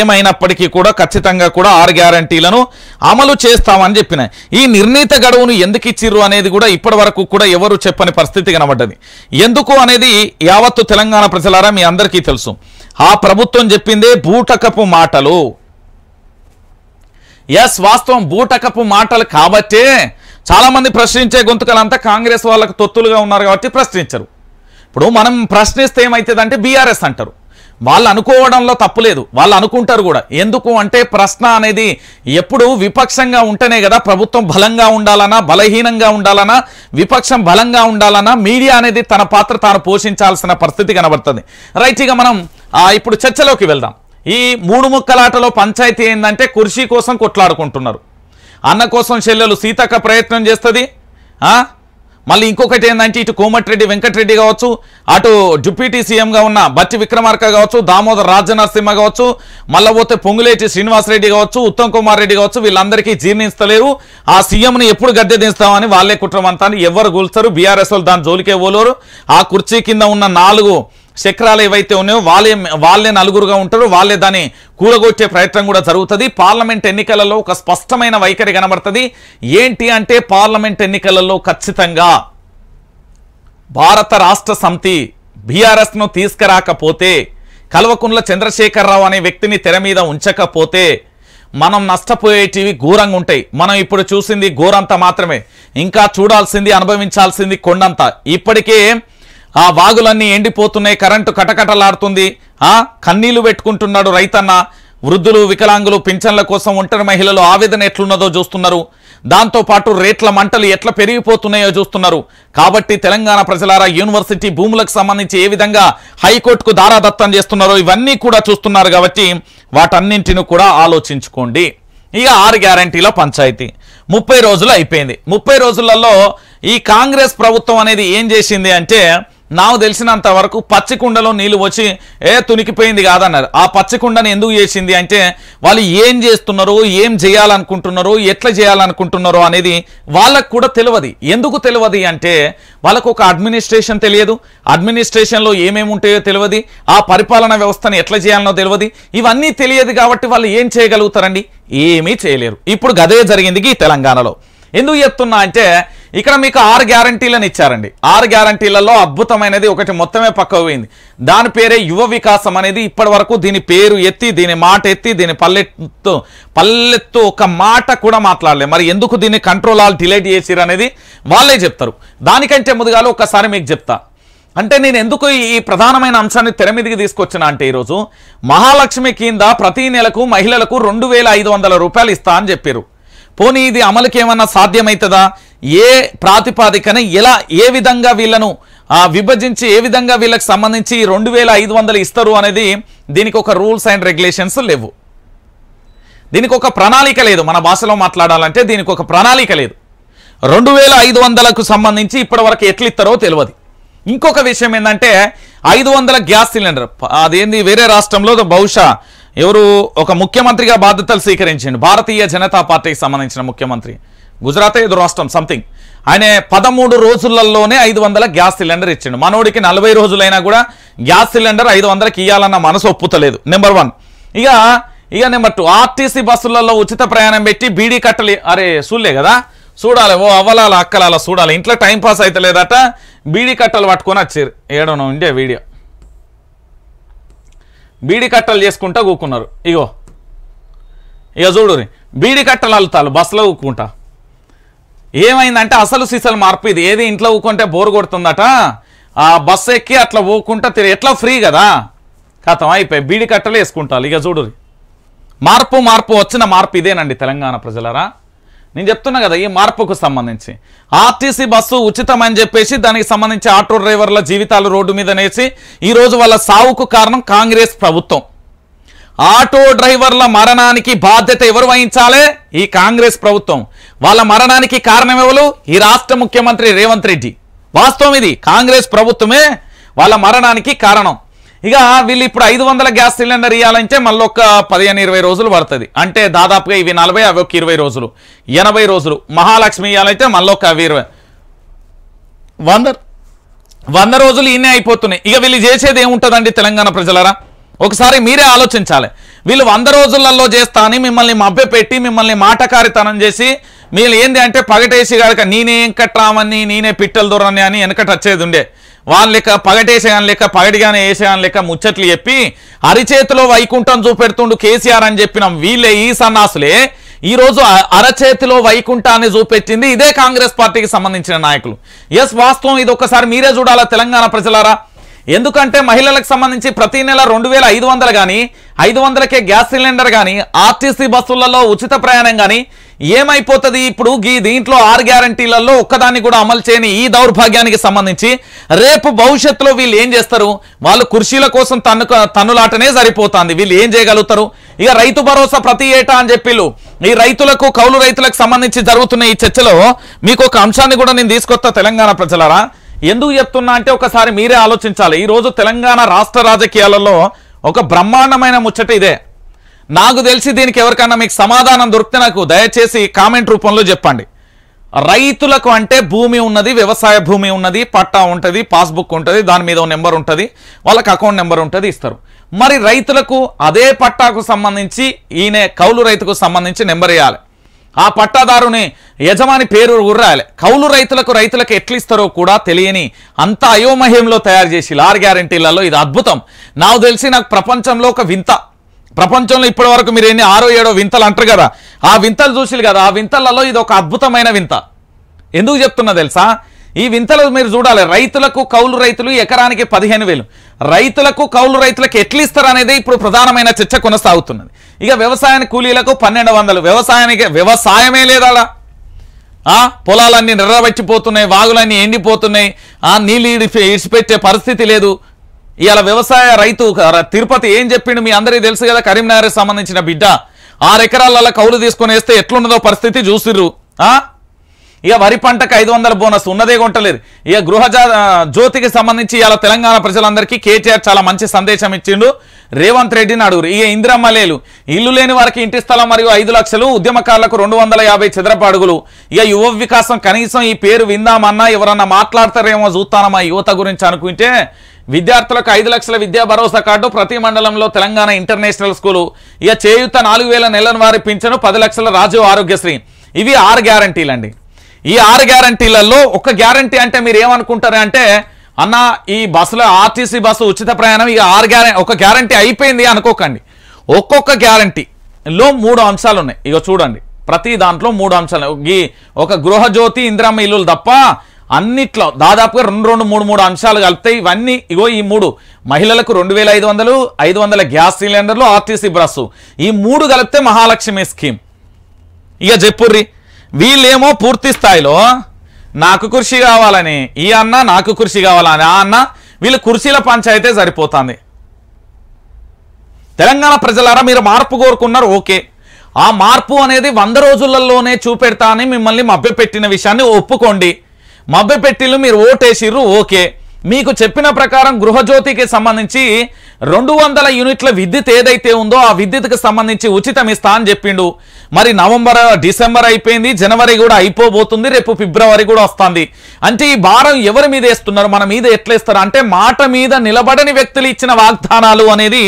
ఏమైనప్పటికీ కూడా ఖచ్చితంగా కూడా 6 గ్యారంటీలను అమలు చేస్తామని చెప్పిన. ఈ నిర్ణీత గడువును ఎందుకు ఇచ్చిర్రు అనేది కూడా ఇప్పటి వరకు కూడా ఎవరు చెప్పని పరిస్థితి కనబడ్డది. ఎందుకు అనేది యావత్తు తెలంగాణ ప్రజలారా మీ అందరికీ తెలుసు. ఆ ప్రభుత్వం చెప్పిందే బూటకపు మాటలు. ఎస్, వాస్తవం బూటకపు మాటలు కాబట్టే చాలా మంది ప్రశ్నించే గొంతుకలంతా కాంగ్రెస్ వాళ్ళకు తొత్తులుగా ఉన్నారు కాబట్టి ప్రశ్నించరు. ఇప్పుడు మనం ప్రశ్నిస్తే ఏమవుతుందంటే బీఆర్ఎస్ అంటారు, వాళ్ళు అనుకోవడంలో తప్పులేదు, వాళ్ళు అనుకుంటారు కూడా. ఎందుకు అంటే ప్రశ్న అనేది ఎప్పుడు విపక్షంగా ఉంటేనే కదా ప్రభుత్వం బలంగా ఉండాలన్నా బలహీనంగా ఉండాలన్నా విపక్షం బలంగా ఉండాలన్నా మీడియా అనేది తన పాత్ర తాను పోషించాల్సిన పరిస్థితి కనబడుతుంది. రైట్, ఇక మనం ఇప్పుడు చర్చలోకి వెళ్దాం. ఈ మూడు ముక్కలాటలో పంచాయతీ ఏంటంటే కుర్చీ కోసం కొట్లాడుకుంటున్నారు. అన్న కోసం చెల్లెలు సీతక్క ప్రయత్నం చేస్తుంది, మళ్ళీ ఇంకొకటి ఏంటంటే ఇటు కోమటిరెడ్డి వెంకటరెడ్డి కావచ్చు, అటు డిప్యూటీ సీఎంగా ఉన్న బట్టి విక్రమార్క కావచ్చు, దామోదర్ రాజనరసింహ కావచ్చు, మళ్ళీ పోతే పొంగులేటి శ్రీనివాసరెడ్డి కావచ్చు, ఉత్తమ్ కుమార్ రెడ్డి కావచ్చు, వీళ్ళందరికీ జీర్ణిస్తలేరు. ఆ సీఎంని ఎప్పుడు గద్దె దించుతామని వాళ్ళే కుట్రమంతా ఎవరు కూల్స్తారు, బీఆర్ఎస్ వాళ్ళు దాని జోలికే పోలేరు. ఆ కుర్చీ కింద ఉన్న 4 చక్రాలు ఏవైతే ఉన్నాయో వాళ్ళే నలుగురుగా ఉంటారు, వాళ్ళే దాన్ని కూలగొట్టే ప్రయత్నం కూడా జరుగుతుంది. పార్లమెంట్ ఎన్నికలలో ఒక స్పష్టమైన వైఖరి కనబడుతుంది. ఏంటి అంటే పార్లమెంట్ ఎన్నికలలో ఖచ్చితంగా భారత రాష్ట్ర సమితి బీఆర్ఎస్ను తీసుకురాకపోతే, కల్వకుంట్ల చంద్రశేఖరరావు అనే వ్యక్తిని తెర మీద ఉంచకపోతే మనం నష్టపోయేటివి ఘోరంగా ఉంటాయి. మనం ఇప్పుడు చూసింది ఘోరంతా మాత్రమే, ఇంకా చూడాల్సింది అనుభవించాల్సింది కొండంత. ఇప్పటికే ఆ వాగులన్నీ ఎండిపోతున్నాయి, కరెంటు కటకటలాడుతుంది, కన్నీళ్లు పెట్టుకుంటున్నాడు రైతన్న. వృద్ధులు, వికలాంగులు, పింఛన్ల కోసం ఒంటరి మహిళలు ఆవేదన ఎట్లున్నదో చూస్తున్నారు. దాంతోపాటు రేట్ల మంటలు ఎట్లా పెరిగిపోతున్నాయో చూస్తున్నారు. కాబట్టి తెలంగాణ ప్రజలారా, యూనివర్సిటీ భూములకు సంబంధించి ఏ విధంగా హైకోర్టుకు దారాదత్తం చేస్తున్నారో ఇవన్నీ కూడా చూస్తున్నారు. కాబట్టి వాటన్నింటిని కూడా ఆలోచించుకోండి. ఇక 6 గ్యారంటీల పంచాయతీ 30 రోజులు అయిపోయింది. 30 రోజులలో ఈ కాంగ్రెస్ ప్రభుత్వం అనేది ఏం చేసింది అంటే నాకు తెలిసినంత వరకు పచ్చికుండలో నీళ్లు వచ్చి తునికిపోయింది కాదన్నారు. ఆ పచ్చికుండని ఎందుకు చేసింది అంటే వాళ్ళు ఏం చేస్తున్నారో, ఏం చేయాలనుకుంటున్నారో, ఎట్లా చేయాలనుకుంటున్నారో అనేది వాళ్ళకు కూడా తెలియదు. ఎందుకు తెలియదు అంటే వాళ్ళకు ఒక అడ్మినిస్ట్రేషన్ తెలియదు, అడ్మినిస్ట్రేషన్లో ఏమేమి ఉంటాయో తెలియదు, ఆ పరిపాలన వ్యవస్థను ఎట్లా చేయాలనో తెలియదు. ఇవన్నీ తెలియదు కాబట్టి వాళ్ళు ఏం చేయగలుగుతారండి? ఏమీ చేయలేరు. ఇప్పుడు గదే జరిగింది ఈ తెలంగాణలో. ఎందుకు చెప్తున్నా అంటే ఇక్కడ మీకు 6 గ్యారంటీలను ఇచ్చారండి. 6 గ్యారంటీలలో అద్భుతమైనది ఒకటి మొత్తమే పక్కకు పోయింది. దాని పేరే యువ వికాసం అనేది. ఇప్పటి వరకు దీని పేరు ఎత్తి, దీని మాట ఎత్తి, దీని పల్లెత్తు ఒక మాట కూడా మాట్లాడలేదు. మరి ఎందుకు దీన్ని కంట్రోల్ ఆల్ డిలీట్ చేసిరు అనేది వాళ్ళే చెప్తారు. దానికంటే ముందుగాలో ఒకసారి మీకు చెప్తా. అంటే నేను ఎందుకు ఈ ప్రధానమైన అంశాన్ని తెర మీదకి తీసుకొచ్చినా అంటే ఈరోజు మహాలక్ష్మి కింద ప్రతి నెలకు మహిళలకు 2500 రూపాయలు ఇస్తా అని చెప్పారు. పోనీ ఇది అమలుకి ఏమన్నా సాధ్యమవుతుందా? ఏ ప్రాతిపాదికన ఎలా, ఏ విధంగా వీళ్ళను విభజించి, ఏ విధంగా వీళ్ళకి సంబంధించి 2500 ఇస్తారు అనేది దీనికి ఒక రూల్స్ అండ్ రెగ్యులేషన్స్ లేవు. దీనికి ఒక ప్రణాళిక లేదు. మన భాషలో మాట్లాడాలంటే దీనికి ఒక ప్రణాళిక లేదు. 2500కు సంబంధించి ఇప్పటి వరకు ఎట్లా ఇస్తారో తెలియదు. ఇంకొక విషయం ఏంటంటే 500 గ్యాస్ సిలిండర్, అదేంది వేరే రాష్ట్రంలో బహుశా ఎవరు ఒక ముఖ్యమంత్రిగా బాధ్యతలు స్వీకరించిండు, భారతీయ జనతా పార్టీకి సంబంధించిన ముఖ్యమంత్రి, గుజరాత్ ఏదో రాష్ట్రం సంథింగ్. ఆయన 13 రోజులలోనే 500 గ్యాస్ సిలిండర్ ఇచ్చిండు. మనోడికి 40 రోజులైనా కూడా గ్యాస్ సిలిండర్ 500కి ఇవ్వాలన్న మనసు ఒప్పుతలేదు. నెంబర్ 1. ఇక నెంబర్ 2, ఆర్టీసీ బస్సులలో ఉచిత ప్రయాణం పెట్టి బీడీ కట్టలు. అరే చూడలే కదా, చూడాలి. ఓ అవ్వలాల అక్కలాల చూడాలి. ఇంట్లో టైంపాస్ అయితే లేదట, బీడీ కట్టలు పట్టుకొని వచ్చారు. ఏడనో ఉండే వీడియో, బీడీ కట్టలు చేసుకుంటా కూకున్నారు. ఇక చూడు, బీడీ కట్టలు అల్లుతారు బస్సులో కూకుంటా. ఏమైందంటే అసలు సీసలు మార్పు ఇది. ఏది ఇంట్లో ఊకుంటే బోరు కొడుతుందట, ఆ బస్సు ఎక్కి అట్లా ఊకుంటా ఎట్లా ఫ్రీ కదా, కథం అయిపోయి బీడీ కట్టలు వేసుకుంటారు. ఇక చూడు, మార్పు వచ్చిన మార్పు ఇదేనండి తెలంగాణ ప్రజలరా. నేను చెప్తున్నా కదా, ఈ మార్పుకు సంబంధించి ఆర్టీసీ బస్సు ఉచితం అని చెప్పేసి దానికి సంబంధించి ఆటో డ్రైవర్ల జీవితాలు రోడ్డు మీద నేసి ఈరోజు వాళ్ళ సావుకు కారణం కాంగ్రెస్ ప్రభుత్వం. ఆటో డ్రైవర్ల మరణానికి బాధ్యత ఎవరు వహించాలి? ఈ కాంగ్రెస్ ప్రభుత్వం. వాళ్ళ మరణానికి కారణం ఎవరు? ఈ రాష్ట్ర ముఖ్యమంత్రి రేవంత్ రెడ్డి. వాస్తవం ఇది, కాంగ్రెస్ ప్రభుత్వమే వాళ్ళ మరణానికి కారణం. ఇక వీళ్ళు ఇప్పుడు 500 గ్యాస్ సిలిండర్ ఇవ్వాలంటే మళ్ళీ ఒక 15-20 రోజులు పడుతుంది. అంటే దాదాపుగా ఇవి 40, అవి ఒక 20 రోజులు, 80 రోజులు. మహాలక్ష్మి ఇవ్వాలంటే మళ్ళీ ఒక 20, 100 రోజులు ఇన్నే అయిపోతున్నాయి. ఇక వీళ్ళు చేసేది ఏముంటుందండి తెలంగాణ ప్రజలరా? ఒకసారి మీరే ఆలోచించాలి. వీళ్ళు 100 రోజులలో చేస్తా అని మిమ్మల్ని మభ్యపెట్టి, మిమ్మల్ని మాటకారితనం చేసి, మీరు ఏంది అంటే పగటేసి గాక నేనే వెంకట్రామని, నేనే పిట్టల దొరని అని వెనకట వచ్చేది ఉండే. వాళ్ళ లెక్క పగటేసేగాని లెక్క, పగటిగానే వేసేగాని లెక్క ముచ్చట్లు చెప్పి అరిచేతిలో వైకుంఠం చూపెడుతుండు కేసీఆర్ అని చెప్పినాం. వీళ్ళే, ఈ సన్నాసులే ఈరోజు అరచేతిలో వైకుంఠాన్ని చూపెట్టింది ఇదే కాంగ్రెస్ పార్టీకి సంబంధించిన నాయకులు. ఎస్, వాస్తవం. ఇది ఒక్కసారి మీరే చూడాలా తెలంగాణ ప్రజలారా. ఎందుకంటే మహిళలకు సంబంధించి ప్రతి నెల 2500 కానీ, 500కే గ్యాస్ సిలిండర్ కానీ, ఆర్టీసీ బస్సులలో ఉచిత ప్రయాణం కానీ ఏమైపోతుంది? ఇప్పుడు దీంట్లో 6 గ్యారంటీలలో ఒక్కదాన్ని కూడా అమలు చేయని ఈ దౌర్భాగ్యానికి సంబంధించి రేపు భవిష్యత్తులో వీళ్ళు ఏం చేస్తారు? వాళ్ళు కుర్చీల కోసం తన్నులాటనే సరిపోతుంది. వీళ్ళు ఏం చేయగలుగుతారు? ఇక రైతు భరోసా ప్రతి ఏటా అని చెప్పిళ్ళు. ఈ రైతులకు, కౌలు రైతులకు సంబంధించి జరుగుతున్న ఈ చర్చలో మీకు ఒక అంశాన్ని కూడా నేను తీసుకొస్తా తెలంగాణ ప్రజలారా. ఎందుకు చెప్తున్నా అంటే ఒకసారి మీరే ఆలోచించాలి. ఈరోజు తెలంగాణ రాష్ట్ర రాజకీయాలలో ఒక బ్రహ్మాండమైన ముచ్చట ఇదే. నాకు తెలిసి దీనికి ఎవరికైనా మీకు సమాధానం దొరికితే నాకు దయచేసి కామెంట్ రూపంలో చెప్పండి. రైతులకు అంటే భూమి ఉన్నది, వ్యవసాయ భూమి ఉన్నది, పట్టా ఉంటుంది, పాస్బుక్ ఉంటుంది, దాని మీద నెంబర్ ఉంటుంది, వాళ్ళకి అకౌంట్ నెంబర్ ఉంటుంది, ఇస్తారు. మరి రైతులకు అదే పట్టాకు సంబంధించి ఈయన కౌలు రైతుకు సంబంధించి నెంబర్ వేయాలి. ఆ పట్టాదారుని యజమాని పేరు గుర్రాలి. కౌలు రైతులకు ఎట్లు ఇస్తారో కూడా తెలియని అంత అయోమహ్యంలో తయారు చేసి 6 గ్యారంటీలలో ఇది అద్భుతం. నాకు తెలిసి నాకు ప్రపంచంలో ఒక వింత, ప్రపంచంలో ఇప్పటి వరకు మీరు ఎన్ని 6-7 వింతలు అంటారు కదా, ఆ వింతలు చూసి కదా, ఆ వింతలలో ఇది ఒక అద్భుతమైన వింత. ఎందుకు చెప్తున్నా తెలుసా? ఈ వింతలు మీరు చూడాలి. రైతులకు, కౌలు రైతులు ఎకరానికి 15,000, రైతులకు, కౌలు రైతులకు ఎట్లు ఇస్తారు అనేది ఇప్పుడు ప్రధానమైన చర్చ కొనసాగుతున్నది. ఇక వ్యవసాయానికి కూలీలకు 1200. వ్యవసాయమే లేదా? పొలాలన్నీ నెర్రబెట్టిపోతున్నాయి, వాగులన్నీ ఎండిపోతున్నాయి, నీళ్ళు ఇడిచిపెట్టే పరిస్థితి లేదు. ఇవాళ వ్యవసాయ రైతు తిరుపతి ఏం చెప్పిండు మీ అందరికీ తెలుసు కదా. కరీంనగర్కి సంబంధించిన బిడ్డ 6 ఎకరాల కౌలు తీసుకొని వేస్తే ఎట్లున్నదో పరిస్థితి చూసిర్రు. ఇక వరి పంటకు 500 బోనస్ ఉన్నదే కొంటలేదు. ఇక జ్యోతికి సంబంధించి ఇలా తెలంగాణ ప్రజలందరికీ కేటీఆర్ చాలా మంచి సందేశం ఇచ్చిండు. రేవంత్ రెడ్డిని అడుగురు. ఇక ఇందిరమ్మలేలు ఇల్లు లేని వారికి ఇంటి స్థలం మరియు 5 లక్షలు, ఉద్యమకారులకు 250 చదరపు అడుగులు. ఇక యువ వికాసం కనీసం ఈ పేరు విందామన్నా ఎవరన్నా మాట్లాడతారేమో చూస్తానమ్మా యువత గురించి అనుకుంటే విద్యార్థులకు 5 లక్షల విద్యా భరోసా కార్డు, ప్రతి మండలంలో తెలంగాణ ఇంటర్నేషనల్ స్కూలు, ఇక చేయూత 4000 నెలల వారి పింఛను, 10 లక్షల రాజీవ్ ఆరోగ్యశ్రీ. ఇవి 6 గ్యారంటీలు అండి. ఈ 6 గ్యారంటీలలో ఒక గ్యారంటీ అంటే మీరు ఏమనుకుంటారు అంటే అన్న ఈ బస్సులో ఆర్టీసీ బస్సు ఉచిత ప్రయాణం ఇక 6 ఒక గ్యారంటీ అయిపోయింది అనుకోకండి. ఒక్కొక్క గ్యారంటీలో 3 అంశాలు ఉన్నాయి. ఇక చూడండి ప్రతి దాంట్లో 3 అంశాలు. ఒక గృహజ్యోతి ఇందిరమ్మ ఇల్లులు తప్ప అన్నిట్లో దాదాపుగా 2-3 అంశాలు కలిపితే ఇవన్నీ ఇగో ఈ 3 మహిళలకు 2500, 500 గ్యాస్ సిలిండర్లు, ఆర్టీసీ బస్సు, ఈ 3 కలిపితే మహాలక్ష్మి స్కీమ్. ఇక చెప్పుర్రి వీళ్ళేమో పూర్తి స్థాయిలో నాకు కుర్చీ కావాలని ఈ అన్న, నాకు కుర్చీ కావాలని ఆ అన్న, వీళ్ళు కుర్చీల పంచాయితే సరిపోతుంది. తెలంగాణ ప్రజలారా మీరు మార్పు కోరుకున్నారు, ఓకే. ఆ మార్పు అనేది 100 రోజులలోనే చూపెడతా అని మిమ్మల్ని మభ్యపెట్టిన విషయాన్ని ఒప్పుకోండి. మభ్యపెట్టిలు మీరు ఓటేసిర్రు, ఓకే. మీకు చెప్పిన ప్రకారం గృహజ్యోతికి సంబంధించి 200 యూనిట్ల విద్యుత్ ఏదైతే ఉందో ఆ విద్యుత్కి సంబంధించి ఉచితం ఇస్తా అని చెప్పిండు. మరి డిసెంబర్ అయిపోయింది, జనవరి కూడా అయిపోబోతుంది, రేపు ఫిబ్రవరి కూడా వస్తుంది. అంటే ఈ భారం ఎవరి మీద వేస్తున్నారు, మన మీద ఎట్లా ఇస్తారు అంటే మాట మీద నిలబడని వ్యక్తులు ఇచ్చిన వాగ్దానాలు అనేది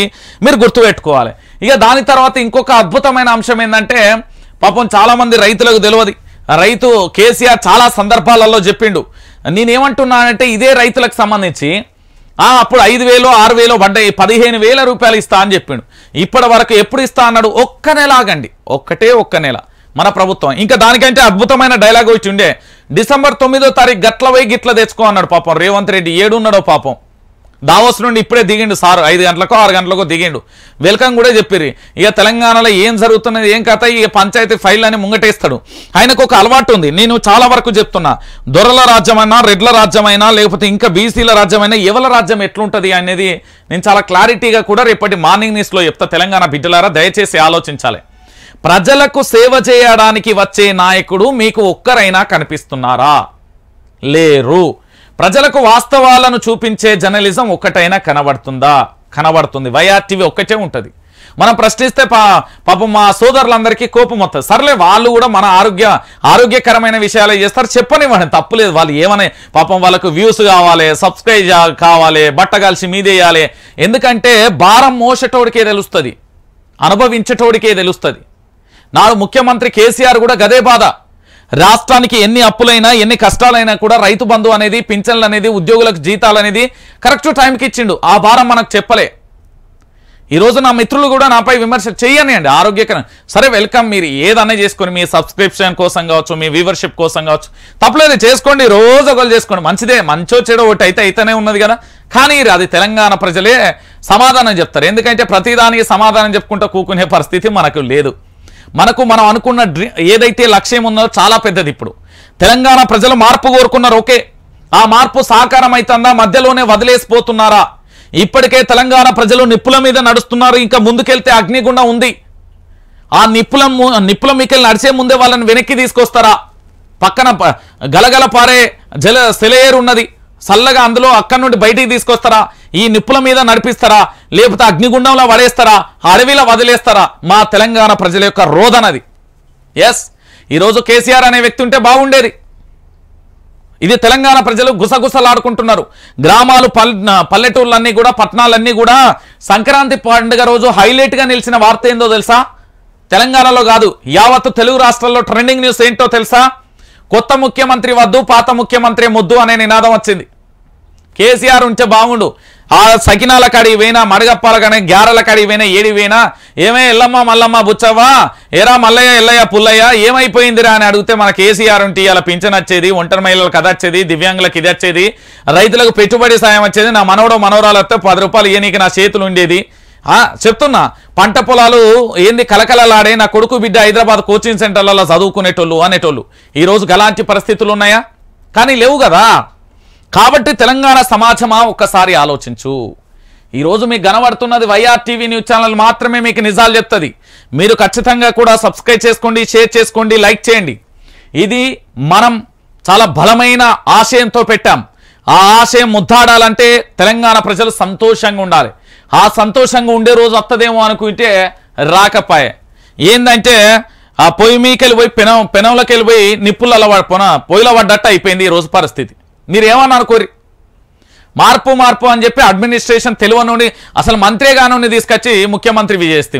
మీరు గుర్తుపెట్టుకోవాలి. ఇక దాని తర్వాత ఇంకొక అద్భుతమైన అంశం ఏంటంటే పాపం చాలా మంది రైతులకు తెలియదు. రైతు కేసీఆర్ చాలా సందర్భాలలో చెప్పిండు. నేనేమంటున్నానంటే ఇదే రైతులకు సంబంధించి అప్పుడు 5,000, 6,000 పడ్డాయి, 15,000 రూపాయలు ఇస్తా అని చెప్పిండు. ఇప్పటి వరకు ఎప్పుడు ఇస్తా అన్నాడు? ఒక్క నెల ఆగండి, ఒక్క నెల మన ప్రభుత్వం. ఇంకా దానికంటే అద్భుతమైన డైలాగ్ వచ్చి ఉండే, డిసెంబర్ 9వ తారీఖు గట్ల పోయి గిట్ల తెచ్చుకో అన్నాడు. పాపం రేవంత్ రెడ్డి ఏడున్నాడో పాపం. దావోస్ నుండి ఇప్పుడే దిగిండు సార్, 5 గంటలకో 6 గంటలకో దిగిండు. వెల్కమ్ కూడా చెప్పిర్రు. ఇక తెలంగాణలో ఏం జరుగుతున్నది ఏం కథ, ఇక పంచాయతీ ఫైల్ అని ముంగటేస్తాడు. ఆయనకు ఒక అలవాటు ఉంది, నేను చాలా వరకు చెప్తున్నా, దొరల రాజ్యమైనా, రెడ్ల రాజ్యమైనా, లేకపోతే ఇంకా బీసీల రాజ్యమైనా, ఎవల రాజ్యం ఎట్లుంటుంది అనేది నేను చాలా క్లారిటీగా కూడా రేపటి మార్నింగ్ న్యూస్లో చెప్తా. తెలంగాణ బిడ్డలారా దయచేసి ఆలోచించాలి. ప్రజలకు సేవ చేయడానికి వచ్చే నాయకుడు మీకు ఒక్కరైనా కనిపిస్తున్నారా? లేరు. ప్రజలకు వాస్తవాలను చూపించే జర్నలిజం ఒక్కటైనా కనబడుతుంది. వైఆర్టీవీ ఒక్కటే ఉంటుంది. మనం ప్రశ్నిస్తే పాపం మా సోదరులందరికీ కోపం వస్తుంది. సర్లే వాళ్ళు కూడా మన ఆరోగ్యకరమైన విషయాలే చేస్తారు, చెప్పనివ్వండి, తప్పులేదు. వాళ్ళు ఏమనే పాపం వాళ్ళకు వ్యూస్ కావాలి, సబ్స్క్రైబ్ కావాలి, బట్టగాల్సి మీదేయాలి. ఎందుకంటే భారం మోసేటోడికే తెలుస్తుంది, అనుభవించేటోడికే తెలుస్తుంది. నాడు ముఖ్యమంత్రి కేసీఆర్ కూడా గదే బాధ. రాష్ట్రానికి ఎన్ని అప్పులైనా, ఎన్ని కష్టాలైనా కూడా రైతు బంధు అనేది, పింఛన్లు అనేది, ఉద్యోగులకు జీతాలు అనేది కరెక్ట్ టైంకి ఇచ్చిండు. ఆ భారం మనకు చెప్పలే. ఈరోజు నా మిత్రులు కూడా నాపై విమర్శ చేయనియండి, ఆరోగ్యకరం. సరే వెల్కమ్, మీరు ఏదన్నా చేసుకొని మీ సబ్స్క్రిప్షన్ కోసం కావచ్చు, మీ వ్యూవర్షిప్ కోసం కావచ్చు, తప్పలేదు, చేసుకోండి, రోజు ఒకరు చేసుకోండి, మంచిదే. మంచో చెడో ఒకటి అయితేనే ఉన్నది కదా. కానీ అది తెలంగాణ ప్రజలే సమాధానం చెప్తారు. ఎందుకంటే ప్రతిదానికి సమాధానం చెప్పుకుంటూ కూకునే పరిస్థితి మనకు లేదు. మనం అనుకున్న ఏదైతే లక్ష్యం ఉందో చాలా పెద్దది. ఇప్పుడు తెలంగాణ ప్రజలు మార్పు కోరుకున్నారు, ఓకే. ఆ మార్పు సాకారం అవుతుందా? మధ్యలోనే వదిలేసిపోతున్నారా? ఇప్పటికే తెలంగాణ ప్రజలు నిప్పుల మీద నడుస్తున్నారు. ఇంకా ముందుకెళ్తే అగ్నిగుండం ఉంది. ఆ నిప్పుల మీకెళ్ళి నడిచే ముందే వాళ్ళని వెనక్కి తీసుకొస్తారా? పక్కన గలగల పారే సెలయేరు ఉన్నది, చల్లగా అందులో అక్కడి నుండి బయటికి తీసుకొస్తారా? ఈ నిప్పుల మీద నడిపిస్తారా? లేకపోతే అగ్నిగుండంలో పడేస్తారా? అడవిలో వదిలేస్తారా? మా తెలంగాణ ప్రజల యొక్క రోదనది. ఎస్, ఈరోజు కేసీఆర్ అనే వ్యక్తి ఉంటే బాగుండేది. ఇది తెలంగాణ ప్రజలు గుసగుసలాడుకుంటున్నారు. గ్రామాలు, పల్లెటూర్లన్నీ కూడా, పట్టణాలన్నీ కూడా సంక్రాంతి పండుగ రోజు హైలైట్గా నిలిచిన వార్త ఏందో తెలుసా? తెలంగాణలో కాదు, యావత్తు తెలుగు రాష్ట్రాల్లో ట్రెండింగ్ న్యూస్ ఏంటో తెలుసా? కొత్త ముఖ్యమంత్రి వద్దు, పాత ముఖ్యమంత్రి ముద్దు అనే నినాదం వచ్చింది. కేసీఆర్ ఉంటే బాగుండు. ఆ సకినాల కాడికి పోయినా, మడగప్పాల కానీ, గ్యారల కాడికి పోయినా, ఏడి పోయినా, ఏమే ఎల్లమ్మ మల్లమ్మ బుచ్చవ్వా, ఏరా మల్లయ్య ఎల్లయ్య పుల్లయ్య ఏమైపోయిందిరా అని అడిగితే మన కేసీఆర్ ఉంటే ఇలా పింఛన్ వచ్చేది, ఒంటరి మహిళలకు అది వచ్చేది, దివ్యాంగులకు ఇది వచ్చేది, రైతులకు పెట్టుబడి సాయం వచ్చేది, నా మనవరాలు వస్తే 10 రూపాయలు ఇయ్యనీకి నా చేతులు ఉండేది. చెప్తున్నా, పంట పొలాలు ఏంది కలకలలాడే, నా కొడుకు బిడ్డ హైదరాబాద్ కోచింగ్ సెంటర్లలో చదువుకునేటోళ్ళు అనేటోళ్ళు. ఈరోజు గలాంటి పరిస్థితులు ఉన్నాయా? కానీ లేవు కదా. కాబట్టి తెలంగాణ సమాజమా ఒక్కసారి ఆలోచించు. ఈరోజు మీకు కనబడుతున్నది వైఆర్టీవీ న్యూస్ ఛానల్ మాత్రమే మీకు నిజాలు చెప్తుంది. మీరు ఖచ్చితంగా కూడా సబ్స్క్రైబ్ చేసుకోండి, షేర్ చేసుకోండి, లైక్ చేయండి. ఇది మనం చాలా బలమైన ఆశయంతో పెట్టాం. ఆ ఆశయం ముద్దాడాలంటే తెలంగాణ ప్రజలు సంతోషంగా ఉండాలి. ఆ సంతోషంగా ఉండే రోజు వస్తుందేమో అనుకుంటే రాకపోయే. ఏందంటే ఆ పొయ్యి మీకెళ్ళిపోయి పెనంలోకి వెళ్ళిపోయి నిప్పులలో పొయ్యిలో పడ్డట్టు అయిపోయింది ఈ రోజు పరిస్థితి. మీరు ఏమన్నా అనుకోరి, మార్పు అని చెప్పి అడ్మినిస్ట్రేషన్ తెలియనుండి అసలు మంత్రే కానుండి తీసుకొచ్చి ముఖ్యమంత్రి చేస్తే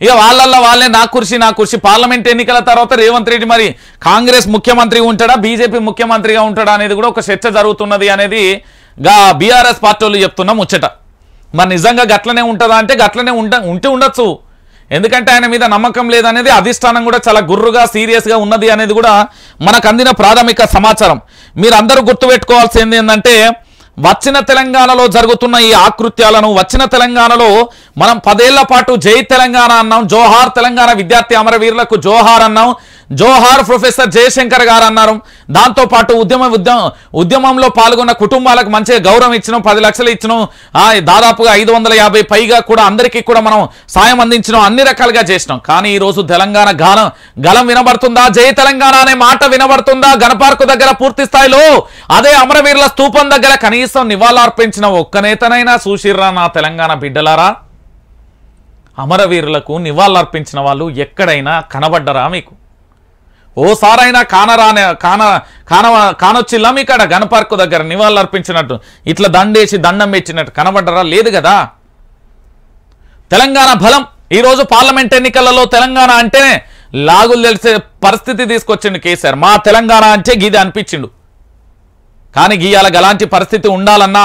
ఇక వాళ్ళే నా కుర్చీ పార్లమెంట్ ఎన్నికల తర్వాత రేవంత్ రెడ్డి మరి కాంగ్రెస్ ముఖ్యమంత్రిగా ఉంటాడా బీజేపీ ముఖ్యమంత్రిగా ఉంటాడా అనేది కూడా ఒక చర్చ జరుగుతున్నది అనేది బీఆర్ఎస్ పార్టీ వాళ్ళు చెప్తున్న ముచ్చట. మరి నిజంగా గట్లనే ఉంటుందా అంటే గట్లనే ఉండొచ్చు. ఎందుకంటే ఆయన మీద నమ్మకం లేదనేది అధిష్టానం కూడా చాలా గుర్రుగా సీరియస్గా ఉన్నది అనేది కూడా మనకు అందిన ప్రాథమిక సమాచారం. మీరందరూ గుర్తుపెట్టుకోవాల్సింది ఏంటంటే వచ్చిన తెలంగాణలో జరుగుతున్న ఈ ఆకృత్యాలను వచ్చిన తెలంగాణలో మనం 10 ఏళ్ల పాటు జై తెలంగాణ అన్నాం, జోహార్ తెలంగాణ విద్యార్థి అమరవీరులకు జోహార్ అన్నాం, జోహార్ ప్రొఫెసర్ జయశంకర్ గారు అన్నారు. దాంతోపాటు ఉద్యమంలో పాల్గొన్న కుటుంబాలకు మంచిగా గౌరవం ఇచ్చినాం, 10 లక్షలు ఇచ్చినాం, దాదాపుగా 550 పైగా కూడా అందరికీ కూడా మనం సాయం అందించినాం, అన్ని రకాలుగా చేసినాం. కానీ ఈరోజు తెలంగాణ గలం వినబడుతుందా? జై తెలంగాణ అనే మాట వినబడుతుందా? గణపార్కు దగ్గర పూర్తి స్థాయిలో అదే అమరవీరుల స్తూపం దగ్గర కనీసం నివాళులర్పించిన ఒక్క నేతనైనా చూసిర్రా నా తెలంగాణ బిడ్డలారా? అమరవీరులకు నివాళులర్పించిన వాళ్ళు ఎక్కడైనా కనబడ్డరా మీకు? ఓసారైనా కానొచ్చిల్లా మీకాడ గణపార్కు దగ్గర నివాళులర్పించినట్టు ఇట్లా దండేసి దండం పెట్టినట్టు కనబడ్డరా? లేదు కదా. తెలంగాణ బలం ఈరోజు పార్లమెంట్ ఎన్నికలలో తెలంగాణ అంటేనే లాగులు తెలిసే పరిస్థితి తీసుకొచ్చిండు కేసీఆర్. మా తెలంగాణ అంటే గీది అనిపించిండు. కానీ గీయాల గలాంటి పరిస్థితి ఉండాలన్నా,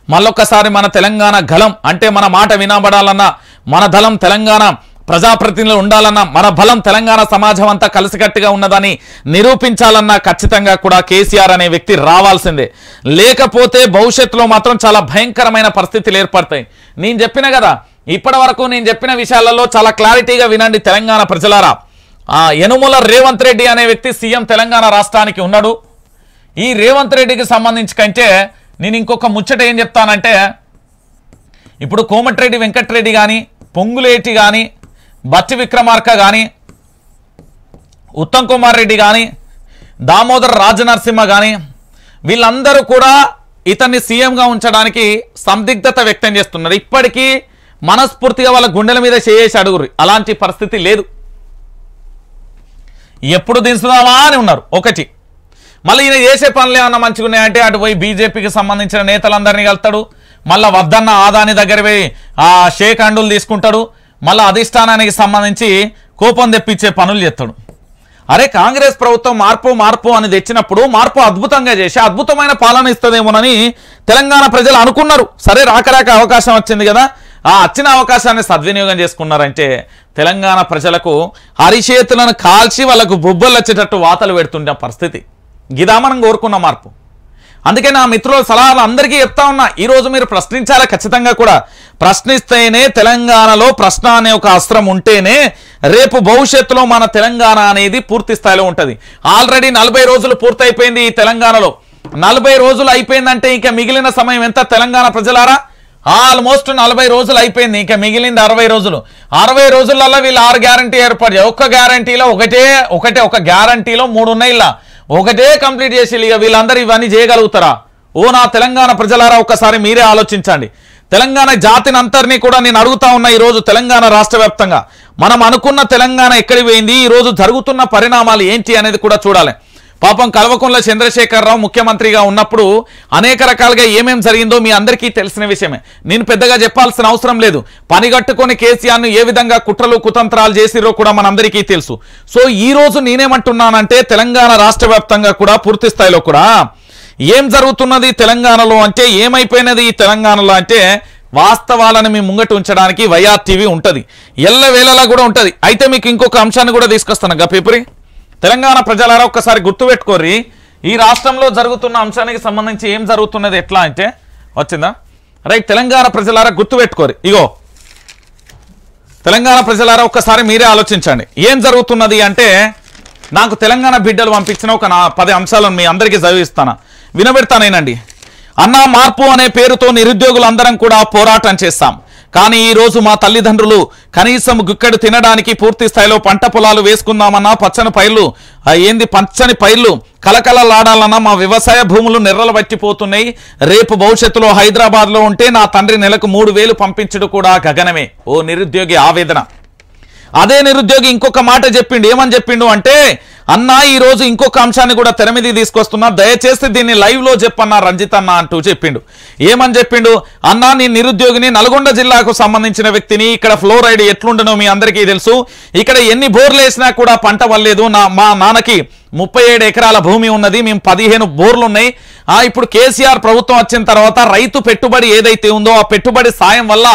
మళ్ళొక్కసారి మన తెలంగాణ గలం అంటే మన మాట వినబడాలన్నా, మన దళం తెలంగాణ ప్రజాప్రతినిధులు ఉండాలన్నా, మన బలం తెలంగాణ సమాజం అంతా కలిసికట్టుగా ఉన్నదని నిరూపించాలన్నా ఖచ్చితంగా కూడా కేసీఆర్ అనే వ్యక్తి రావాల్సిందే. లేకపోతే భవిష్యత్తులో మాత్రం చాలా భయంకరమైన పరిస్థితులు ఏర్పడతాయి. నేను చెప్పిన కదా, ఇప్పటి వరకు నేను చెప్పిన విషయాలలో చాలా క్లారిటీగా వినండి తెలంగాణ ప్రజలారా. యనుమల రేవంత్ రెడ్డి అనే వ్యక్తి సీఎం తెలంగాణ రాష్ట్రానికి ఉన్నాడు. ఈ రేవంత్ రెడ్డికి సంబంధించి కంటే నేను ఇంకొక ముచ్చట ఏం చెప్తానంటే, ఇప్పుడు కోమటిరెడ్డి వెంకటరెడ్డి కానీ, పొంగులేటి కానీ, బట్టి విక్రమార్క కానీ, ఉత్తమ్ కుమార్ రెడ్డి కానీ, దామోదర్ రాజనరసింహ కానీ వీళ్ళందరూ కూడా ఇతన్ని సీఎంగా ఉంచడానికి సందిగ్ధత వ్యక్తం చేస్తున్నారు. ఇప్పటికీ మనస్ఫూర్తిగా వాళ్ళ గుండెల మీద చేసి అడుగురు. అలాంటి పరిస్థితి లేదు. ఎప్పుడు దించుదామా అని ఉన్నారు. ఒకటి మళ్ళీ ఈయన చేసే పనులు ఏమన్నా మంచిగా ఉన్నాయంటే అటు పోయి బీజేపీకి సంబంధించిన నేతలందరినీ కలుతాడు, మళ్ళీ వద్దన్న ఆదాని దగ్గర పోయి షేక్ హ్యాండులు తీసుకుంటాడు, మళ్ళీ అధిష్టానానికి సంబంధించి కోపం తెప్పించే పనులు చేస్తాడు. అరే కాంగ్రెస్ ప్రభుత్వం మార్పు అని తెచ్చినప్పుడు మార్పు అద్భుతంగా చేసి అద్భుతమైన పాలన ఇస్తుందేమోనని తెలంగాణ ప్రజలు అనుకున్నారు. సరే రాక అవకాశం వచ్చింది కదా, ఆ వచ్చిన అవకాశాన్ని సద్వినియోగం చేసుకున్నారంటే తెలంగాణ ప్రజలకు అరిచేతులను కాల్చి వాళ్ళకు బొబ్బలు వచ్చేటట్టు వాతలు పెడుతుండే పరిస్థితి. గిదా మనం కోరుకున్న మార్పు. అందుకే నా మిత్రుల సలహాలు అందరికీ చెప్తా ఉన్నా, ఈరోజు మీరు ప్రశ్నించాలి. ఖచ్చితంగా కూడా ప్రశ్నిస్తేనే తెలంగాణలో ప్రశ్న అనే ఒక అస్త్రం ఉంటేనే రేపు భవిష్యత్తులో మన తెలంగాణ అనేది పూర్తి స్థాయిలో ఉంటుంది. ఆల్రెడీ 40 రోజులు పూర్తయిపోయింది ఈ తెలంగాణలో. 40 రోజులు అయిపోయిందంటే ఇంకా మిగిలిన సమయం ఎంత తెలంగాణ ప్రజలారా? ఆల్మోస్ట్ 40 రోజులు అయిపోయింది. ఇంకా మిగిలింది 60 రోజులు. 60 రోజులలో వీళ్ళు 6 గ్యారంటీ ఏర్పాటు చేయాలి. ఒక్క గ్యారంటీలో ఒక గ్యారంటీలో 3 ఉన్నాయి. ఇలా ఒకటే కంప్లీట్ చేసి ఇక వీళ్ళందరూ ఇవన్నీ చేయగలుగుతారా? ఓ నా తెలంగాణ ప్రజలారా ఒక్కసారి మీరే ఆలోచించండి. తెలంగాణ జాతిని అంతరినీ కూడా నేను అడుగుతా ఉన్నా. ఈరోజు తెలంగాణ రాష్ట్ర వ్యాప్తంగా మనం అనుకున్న తెలంగాణ ఎక్కడికి పోయింది, ఈరోజు జరుగుతున్న పరిణామాలు ఏంటి అనేది కూడా చూడాలి. పాపం కల్వకుంట్ల చంద్రశేఖరరావు ముఖ్యమంత్రిగా ఉన్నప్పుడు అనేక రకాలుగా ఏమేం జరిగిందో మీ అందరికీ తెలిసిన విషయమే. నేను పెద్దగా చెప్పాల్సిన అవసరం లేదు. పనిగట్టుకొని కేసీఆర్ను ఏ విధంగా కుట్రలు కుతంత్రాలు చేసిరో కూడా మనందరికీ తెలుసు. సో ఈ రోజు నేనేమంటున్నానంటే తెలంగాణ రాష్ట్ర వ్యాప్తంగా కూడా పూర్తి స్థాయిలో కూడా ఏం జరుగుతున్నది తెలంగాణలో అంటే, ఏమైపోయినది ఈ తెలంగాణలో అంటే వాస్తవాలను మీ ముంగట ఉంచడానికి వైఆర్ టీవీ ఉంటుంది, ఎల్లవేళలా కూడా ఉంటుంది. అయితే మీకు ఇంకొక అంశాన్ని కూడా తీసుకొస్తాను గపేపురి. తెలంగాణ ప్రజలారా ఒక్కసారి గుర్తుపెట్టుకోర్రి, ఈ రాష్ట్రంలో జరుగుతున్న అంశానికి సంబంధించి ఏం జరుగుతున్నది ఎట్లా అంటే వచ్చిందా రైట్. తెలంగాణ ప్రజలారా గుర్తుపెట్టుకోరు. ఇగో తెలంగాణ ప్రజలారా ఒక్కసారి మీరే ఆలోచించండి ఏం జరుగుతున్నది అంటే. నాకు తెలంగాణ బిడ్డలు పంపించిన ఒక 10 అంశాలను మీ అందరికీ చదివిస్తాను, వినబెడతానేనండి. అన్నా మార్పు అనే పేరుతో నిరుద్యోగులందరం కూడా పోరాటం చేస్తాం. కానీ ఈ రోజు మా తల్లిదండ్రులు కనీసం గుక్కడు తినడానికి పూర్తి స్థాయిలో పంట పొలాలు వేసుకుందామన్నా పచ్చని పైర్లు కలకలలాడాలన్నా మా వ్యవసాయ భూములు నెర్రలు పట్టిపోతున్నాయి. రేపు భవిష్యత్తులో హైదరాబాద్లో ఉంటే నా తండ్రి నెలకు 3,000 పంపించడు కూడా గగనమే. ఓ నిరుద్యోగి ఆవేదన. అదే నిరుద్యోగి ఇంకొక మాట చెప్పిండు. ఏమని చెప్పిండు అంటే, అన్నా ఈరోజు ఇంకొక అంశాన్ని కూడా తెర మీద తీసుకొస్తున్నా, దయచేసి దీన్ని లైవ్ లో చెప్పన్నా రంజిత్ అన్న అంటూ చెప్పిండు. ఏమని చెప్పిండు? అన్నా నేను నిరుద్యోగిని, నల్గొండ జిల్లాకు సంబంధించిన వ్యక్తిని. ఇక్కడ ఫ్లోరైడ్ ఎట్లుండనో మీ అందరికీ తెలుసు. ఇక్కడ ఎన్ని బోర్లు వేసినా కూడా పంట వల్లేదు. మా నాన్నకి 37 ఎకరాల భూమి ఉన్నది, మేము 15 బోర్లు ఉన్నాయి. ఇప్పుడు కేసీఆర్ ప్రభుత్వం వచ్చిన తర్వాత రైతు పెట్టుబడి ఏదైతే ఉందో ఆ పెట్టుబడి సాయం వల్ల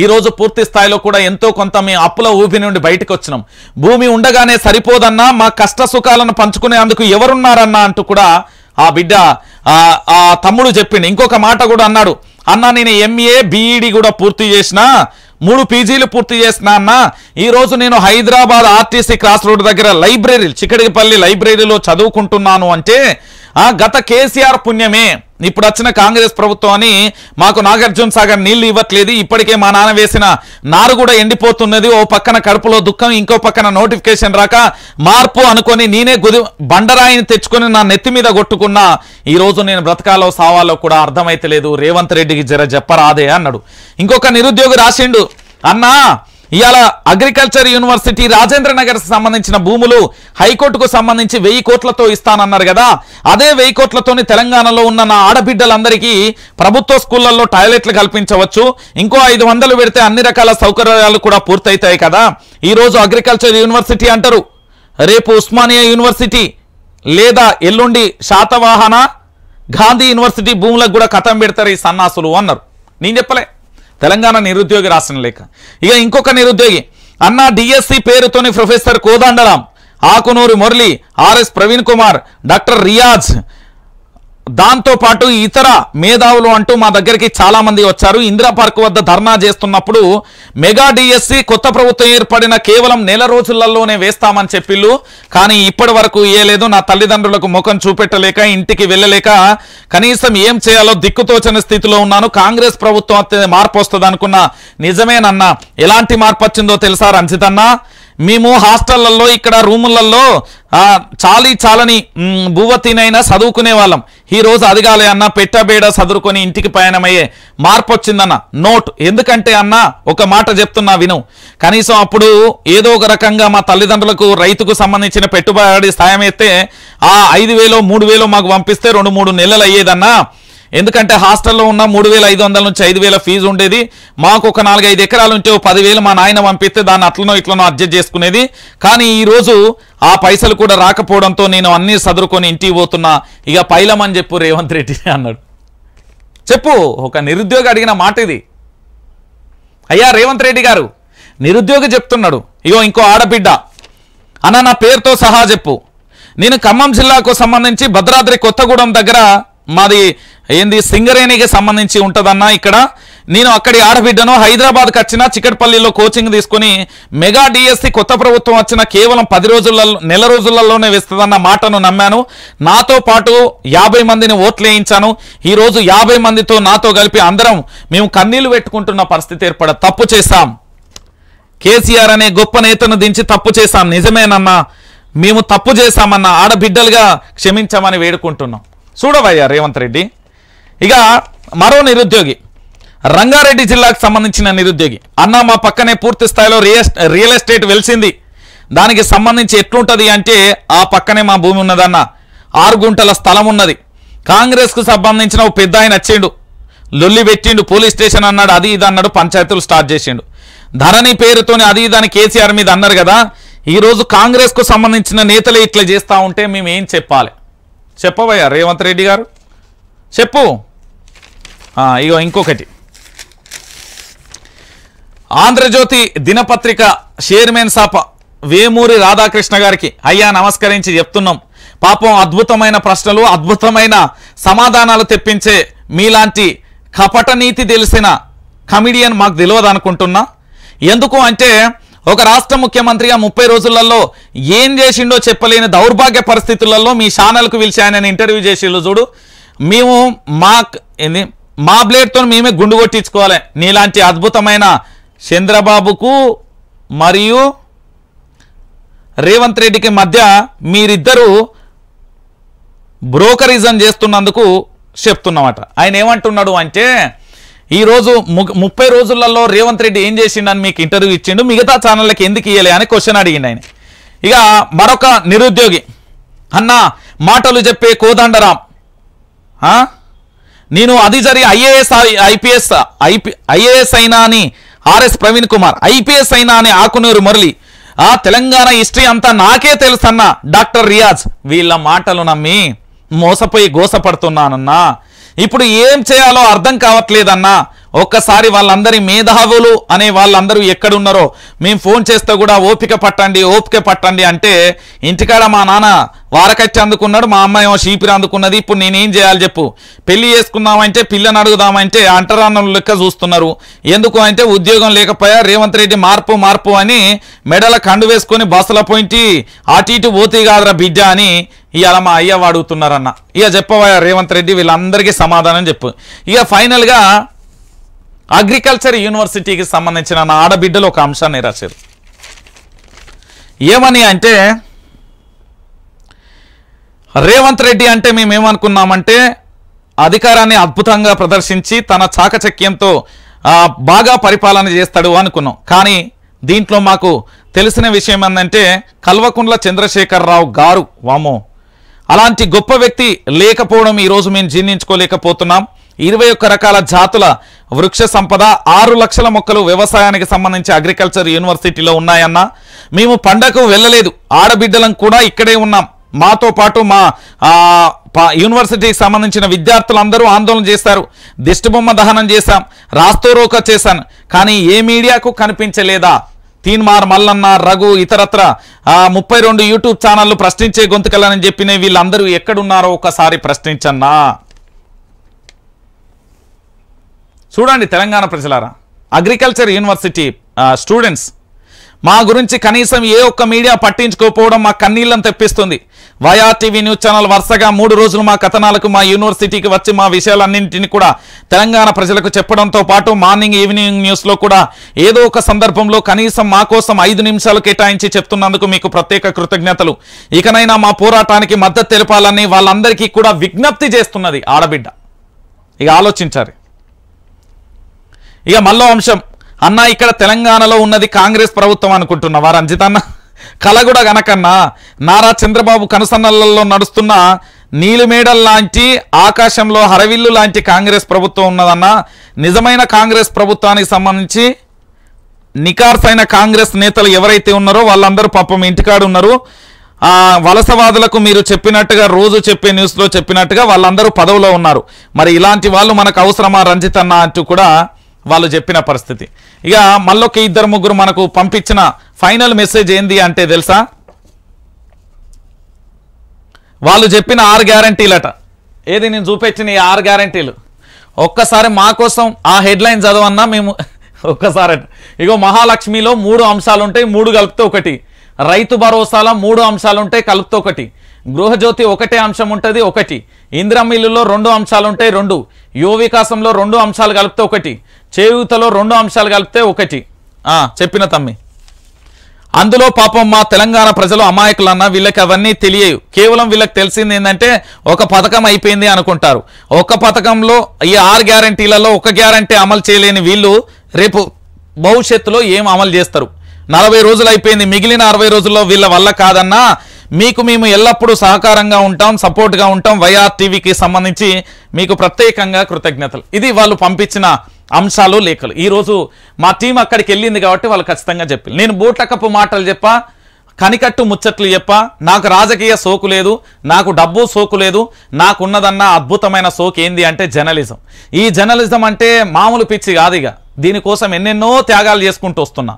ఈరోజు పూర్తి స్థాయిలో కూడా ఎంతో కొంత మేము అప్పుల ఊపి నుండి బయటకు వచ్చినాం. భూమి ఉండగానే సరిపోదన్నా, మా కష్ట సుఖాలను పంచుకునేందుకు ఎవరున్నారన్నా అంటూ కూడా ఆ బిడ్డ ఆ తమ్ముడు చెప్పిండు. ఇంకొక మాట కూడా అన్నాడు, అన్నా నేను MA BED కూడా పూర్తి చేసిన, 3 PGలు పూర్తి చేసిన అన్న. ఈరోజు నేను హైదరాబాద్ RTC క్రాస్ రోడ్ దగ్గర చిక్కడిపల్లి లైబ్రరీలో చదువుకుంటున్నాను అంటే గత కేసీఆర్ పుణ్యమే. ఇప్పుడు వచ్చిన కాంగ్రెస్ ప్రభుత్వం అని మాకు నాగార్జున సాగర్ నీళ్లు ఇవ్వట్లేదు. ఇప్పటికే మా నాన్న వేసిన నారు కూడా ఎండిపోతున్నది. ఓ పక్కన కడుపులో దుఃఖం, ఇంకో పక్కన నోటిఫికేషన్ రాక మార్పు అనుకొని నేనే బండరాయిని తెచ్చుకొని నా నెత్తి మీద కొట్టుకున్నా. ఈరోజు నేను బ్రతకాలో సావాలో కూడా అర్థమైతలేదు. రేవంత్ రెడ్డికి జర చెప్పరాదే అన్నాడు. ఇంకొక నిరుద్యోగి రాసిండు, అన్నా ఇవాళ అగ్రికల్చర్ యూనివర్సిటీ రాజేంద్ర నగర్ సంబంధించిన భూములు హైకోర్టుకు సంబంధించి 1000 కోట్లతో ఇస్తానన్నారు కదా. అదే 1000 కోట్లతోని తెలంగాణలో ఉన్న నా ఆడబిడ్డలందరికీ ప్రభుత్వ స్కూళ్లలో టాయిలెట్లు కల్పించవచ్చు. ఇంకో 500 పెడితే అన్ని రకాల సౌకర్యాలు కూడా పూర్తయితాయి కదా. ఈరోజు అగ్రికల్చర్ యూనివర్సిటీ అంటారు, రేపు ఉస్మానియా యూనివర్సిటీ లేదా ఎల్లుండి శాతవాహన గాంధీ యూనివర్సిటీ భూములకు కూడా కథం పెడతారు ఈ సన్నాసులు అన్నారు. నేను చెప్పలే, తెలంగాణ నిరుద్యోగి రాసిన లేక. ఇక ఇంకొక నిరుద్యోగి, అన్నా DSC పేరుతోని professor Kodandaram, Akunuri Murali, RS Praveen Kumar, doctor Riyaz, దాంతో పాటు ఇతర మేధావులు అంటూ మా దగ్గరికి చాలా మంది వచ్చారు. ఇందిరా పార్క్ వద్ద ధర్నా చేస్తున్నప్పుడు మెగా DSC కొత్త ప్రభుత్వం ఏర్పడిన కేవలం నెల రోజులలోనే వేస్తామని చెప్పిళ్ళు, కానీ ఇప్పటి వరకు లేదు. నా తల్లిదండ్రులకు ముఖం చూపెట్టలేక, ఇంటికి వెళ్ళలేక, కనీసం ఏం చేయాలో దిక్కుతోచని స్థితిలో ఉన్నాను. కాంగ్రెస్ ప్రభుత్వం మార్పు వస్తుంది అనుకున్నా, నిజమేనన్నా. ఎలాంటి మార్పు వచ్చిందో తెలుసా రంజిత్ అన్న? మేము హాస్టళ్లలో ఇక్కడ రూములలో చాలని భూవతినైనా చదువుకునే వాళ్ళం. ఈ రోజు అదిగాలే అన్న, పెట్టబేడ చదువుకొని ఇంటికి పయనమయ్యే మార్పు వచ్చిందన్న. నోట్. ఎందుకంటే అన్న ఒక మాట చెప్తున్నా విను. కనీసం అప్పుడు ఏదో ఒక రకంగా మా తల్లిదండ్రులకు రైతుకు సంబంధించిన పెట్టుబడి సాయం అయితే 5,000 3,000 మాకు పంపిస్తే 2-3 నెలలు అయ్యేదన్నా. ఎందుకంటే హాస్టల్లో ఉన్న 3,500 నుంచి 5,000 ఫీజు ఉండేది. మాకు ఒక 4-5 ఎకరాలు ఉంటే 10,000 మా నాయన పంపిస్తే దాన్ని అట్లనో ఇట్లనో అడ్జస్ట్ చేసుకునేది. కానీ ఈరోజు ఆ పైసలు కూడా రాకపోవడంతో నేను అన్నీ చదువుకొని ఇంటికి పోతున్నా. ఇక పైలమని చెప్పు రేవంత్ రెడ్డి అన్నాడు. చెప్పు, ఒక నిరుద్యోగి అడిగిన మాట ఇది. అయ్యా రేవంత్ రెడ్డి గారు, నిరుద్యోగి చెప్తున్నాడు. ఇగో ఇంకో ఆడబిడ్డ, అన్న నా పేరుతో సహా చెప్పు. నేను ఖమ్మం జిల్లాకు సంబంధించి భద్రాద్రి కొత్తగూడెం దగ్గర మాది సింగరేణికి సంబంధించి ఉంటుందన్నా. ఇక్కడ నేను అక్కడి ఆడబిడ్డను. హైదరాబాద్కి వచ్చిన చిక్కడపల్లిలో కోచింగ్ తీసుకుని మెగా DSC కొత్త ప్రభుత్వం వచ్చిన కేవలం 10 రోజులలో నెల రోజులలోనే వేస్తుందన్న మాటను నమ్మాను. నాతో పాటు 50 మందిని ఓట్లు వేయించాను. ఈరోజు 50 మందితో నాతో కలిపి అందరం మేము కన్నీళ్లు పెట్టుకుంటున్న పరిస్థితి ఏర్పడ. తప్పు చేశాం, కేసీఆర్ అనే గొప్ప నేతను దించి తప్పు చేశాం. నిజమేనన్నా, మేము తప్పు చేశామన్నా. ఆడబిడ్డలుగా క్షమించామని వేడుకుంటున్నాం. చూడవయ్యా రేవంత్ రెడ్డి. ఇక మరో నిరుద్యోగి, రంగారెడ్డి జిల్లాకు సంబంధించిన నిరుద్యోగి, అన్న మా పక్కనే పూర్తి స్థాయిలో రియల్ ఎస్టేట్ వెలిసింది. దానికి సంబంధించి ఎట్లుంటుంది అంటే, ఆ పక్కనే మా భూమి ఉన్నదన్న, 6 గుంటల స్థలం ఉన్నది. కాంగ్రెస్కు సంబంధించిన ఒక పెద్ద ఆయన వచ్చిండు, లొల్లి పెట్టిండు, పోలీస్ స్టేషన్ అన్నాడు, అది ఇది అన్నాడు, పంచాయతీలు స్టార్ట్ చేసిండు. ధరణి పేరుతోని అది ఇదని కేసీఆర్ మీద అన్నారు కదా. ఈరోజు కాంగ్రెస్కు సంబంధించిన నేతలు ఇట్లా చేస్తూ ఉంటే మేము ఏం చెప్పాలి? చెప్పవయ్యా రేవంత్ రెడ్డి గారు, చెప్పు. ఇగో ఇంకొకటి, ఆంధ్రజ్యోతి దినపత్రిక చైర్మన్ సాప వేమూరి రాధాకృష్ణ గారికి అయ్యా నమస్కరించి చెప్తున్నాం. పాపం అద్భుతమైన ప్రశ్నలు, అద్భుతమైన సమాధానాలు తెప్పించే మీలాంటి కపట నీతి తెలిసిన కమిడియన్ మాకు తెలియదు అనుకుంటున్నా. ఎందుకు అంటే, ఒక రాష్ట్ర ముఖ్యమంత్రిగా 30 రోజులలో ఏం చేసిండో చెప్పలేని దౌర్భాగ్య పరిస్థితులలో మీ ఛానల్కు పిలిచి ఆయన ఇంటర్వ్యూ చేసిండు చూడు. మేము మా బ్లేడ్తో మేమే గుండు కొట్టించుకోవాలి. నీలాంటి అద్భుతమైన చంద్రబాబుకు మరియు రేవంత్ రెడ్డికి మధ్య మీరిద్దరూ బ్రోకరిజం చేస్తున్నందుకు చెప్తున్నమాట. ఆయన ఏమంటున్నాడు అంటే, ఈరోజు 30 రోజులలో రేవంత్ రెడ్డి ఏం చేసిండని మీకు ఇంటర్వ్యూ ఇచ్చిండు, మిగతా ఛానళ్ళకి ఎందుకు ఇయ్యలే అని క్వశ్చన్ అడిగిండు ఆయన. ఇక మరొక నిరుద్యోగి, అన్న మాటలు చెప్పే కోదండరాం, నేను అది జరి ఐఏఎస్ అయినా అని ఆర్ఎస్ ప్రవీణ్ కుమార్, ఐపీఎస్ అయినా అని ఆకునూరు మురళి, తెలంగాణ హిస్టరీ అంతా నాకే తెలుసన్న డాక్టర్ రియాజ్, వీళ్ళ మాటలు నమ్మి మోసపోయి గోసపడుతున్నానన్నా. ఇప్పుడు ఏం చేయాలో అర్థం కావట్లేదన్నా. ఒక్కసారి వాళ్ళందరి మేధావులు అనే వాళ్ళందరూ ఎక్కడున్నారో మేము ఫోన్ చేస్తే కూడా ఓపిక పట్టండి అంటే, ఇంటికాడ మా నాన్న వారకచ్చి అందుకున్నాడు, మా అమ్మ ఏమో షీపిరి అందుకున్నది, ఇప్పుడు నేనేం చేయాలి చెప్పు. పెళ్లి చేసుకుందామంటే పిల్లని అడుగుదామంటే అంటరాన్నం లెక్క చూస్తున్నారు. ఎందుకు అంటే ఉద్యోగం లేకపోయా, రేవంత్ రెడ్డి మార్పు అని మెడల కండు వేసుకొని బస్సుల పోయింటి అటు ఇటు పోతే కాదురా బిడ్డ అని ఇవాళ మా అయ్య అడుగుతున్నారన్న. ఇక చెప్పవా రేవంత్ రెడ్డి, వీళ్ళందరికీ సమాధానం చెప్పు. ఇక ఫైనల్గా అగ్రికల్చర్ యూనివర్సిటీకి సంబంధించిన నా ఆడబిడ్డలు ఒక అంశాన్ని రాశారు. ఏమని అంటే, రేవంత్ రెడ్డి అంటే మేమేమనుకున్నామంటే అధికారాన్ని అద్భుతంగా ప్రదర్శించి తన చాకచక్యంతో బాగా పరిపాలన చేస్తాడు అనుకున్నాం. కానీ దీంట్లో మాకు తెలిసిన విషయం ఏంటంటే, కల్వకుంట్ల చంద్రశేఖరరావు గారు, వామో అలాంటి గొప్ప వ్యక్తి లేకపోవడం ఈరోజు మేము జీర్ణించుకోలేకపోతున్నాం. 21 రకాల జాతుల వృక్ష సంపద, 6 లక్షల మొక్కలు వ్యవసాయానికి సంబంధించి అగ్రికల్చర్ యూనివర్సిటీలో ఉన్నాయన్న. మేము పండగకు వెళ్ళలేదు, ఆడబిడ్డలం కూడా ఇక్కడే ఉన్నాం. మాతో పాటు మా యూనివర్సిటీకి సంబంధించిన విద్యార్థులందరూ ఆందోళన చేశారు. దిష్టిబొమ్మ దహనం చేశాం, రాస్తోరోక చేశాను. కానీ ఏ మీడియాకు కనిపించలేదా? తీన్మార్ మల్లన్న, రఘు, ఇతరత్ర 32 యూట్యూబ్ ఛానళ్లు ప్రశ్నించే గొంతుకలని చెప్పిన వీళ్ళందరూ ఎక్కడున్నారో ఒకసారి ప్రశ్నించన్నా. చూడండి తెలంగాణ ప్రజలారా, అగ్రికల్చర్ యూనివర్సిటీ స్టూడెంట్స్ మా గురించి కనీసం ఏ ఒక్క మీడియా పట్టించుకోకపోవడం మా కన్నీళ్ళని తెప్పిస్తుంది. వైఆర్టీవీ న్యూస్ ఛానల్ వరుసగా 3 రోజులు మా కథనాలకు మా యూనివర్సిటీకి వచ్చి మా విషయాలన్నింటినీ కూడా తెలంగాణ ప్రజలకు చెప్పడంతో పాటు మార్నింగ్ ఈవినింగ్ న్యూస్లో కూడా ఏదో ఒక సందర్భంలో కనీసం మా కోసం 5 నిమిషాలు కేటాయించి చెప్తున్నందుకు మీకు ప్రత్యేక కృతజ్ఞతలు. ఇకనైనా మా పోరాటానికి మద్దతు తెలపాలని వాళ్ళందరికీ కూడా విజ్ఞప్తి చేస్తున్నది ఆడబిడ్డ. ఇక ఆలోచించారు. ఇక మళ్ళీ అంశం, అన్న ఇక్కడ తెలంగాణలో ఉన్నది కాంగ్రెస్ ప్రభుత్వం అనుకుంటున్నావా రంజిత్ అన్న? కలగుడ గనకన్నా నారా చంద్రబాబు కనుసన్నలలో నడుస్తున్న నీలిమేడల్ లాంటి, ఆకాశంలో హరవిల్లు లాంటి కాంగ్రెస్ ప్రభుత్వం ఉన్నదన్న. నిజమైన కాంగ్రెస్ ప్రభుత్వానికి సంబంధించి నికార్సైన కాంగ్రెస్ నేతలు ఎవరైతే ఉన్నారో వాళ్ళందరూ పాపం ఇంటికాడు ఉన్నారు. వలసవాదులకు మీరు చెప్పినట్టుగా, రోజు చెప్పే న్యూస్లో చెప్పినట్టుగా వాళ్ళందరూ పదవిలో ఉన్నారు. మరి ఇలాంటి వాళ్ళు మనకు అవసరమా రంజిత్ అన్న అంటూ కూడా వాళ్ళు చెప్పిన పరిస్థితి. ఇక మళ్ళొక 2-3 మనకు పంపించిన ఫైనల్ మెసేజ్ ఏంది అంటే తెలుసా? వాళ్ళు చెప్పిన 6 గ్యారంటీలట. ఏది నేను చూపించిన ఈ 6 గ్యారంటీలు ఒక్కసారి మా కోసం ఆ హెడ్లైన్ చదవన్నా మేము ఒక్కసారి. ఇగో మహాలక్ష్మిలో 3 అంశాలు ఉంటాయి, 3 కలిపితే 1. రైతు భరోసాలో 3 అంశాలు ఉంటాయి, కలిపితే 1. గృహజ్యోతి 1 అంశం ఉంటుంది, 1. ఇంద్రమిల్లులో 2 అంశాలు ఉంటాయి, 2. యువ వికాసంలో 2 అంశాలు కలిపితే 1. చేయూతలో 2 అంశాలు కలిపితే 1. చెప్పిన తమ్మి. అందులో పాపం మా తెలంగాణ ప్రజలు అమాయకులన్నా, వీళ్ళకి అవన్నీ తెలియవు. కేవలం వీళ్ళకి తెలిసింది ఏంటంటే ఒక పథకం అయిపోయింది అనుకుంటారు. ఒక పథకంలో ఈ 6 గ్యారంటీలలో 1 గ్యారంటీ అమలు చేయలేని వీళ్ళు రేపు భవిష్యత్తులో ఏం అమలు చేస్తారు? 40 రోజులు అయిపోయింది, మిగిలిన 60 రోజుల్లో వీళ్ళ వల్ల కాదన్నా. మీకు మేము ఎల్లప్పుడూ సహకారంగా ఉంటాం, సపోర్ట్గా ఉంటాం. వైఆర్టీవీకి సంబంధించి మీకు ప్రత్యేకంగా కృతజ్ఞతలు. ఇది వాళ్ళు పంపించిన అంశాలు, లేఖలు. ఈరోజు మా టీం అక్కడికి వెళ్ళింది కాబట్టి వాళ్ళు ఖచ్చితంగా చెప్పి, నేను బూట్లకప్పు మాటలు చెప్పా, కనికట్టు ముచ్చట్లు చెప్పా. నాకు రాజకీయ సోకు లేదు, నాకు డబ్బు సోకు లేదు. నాకున్నదన్న అద్భుతమైన సోకు ఏంది అంటే జర్నలిజం. ఈ జర్నలిజం అంటే మామూలు పిచ్చి కాదు. ఇక దీనికోసం ఎన్నెన్నో త్యాగాలు చేసుకుంటూ వస్తున్నా,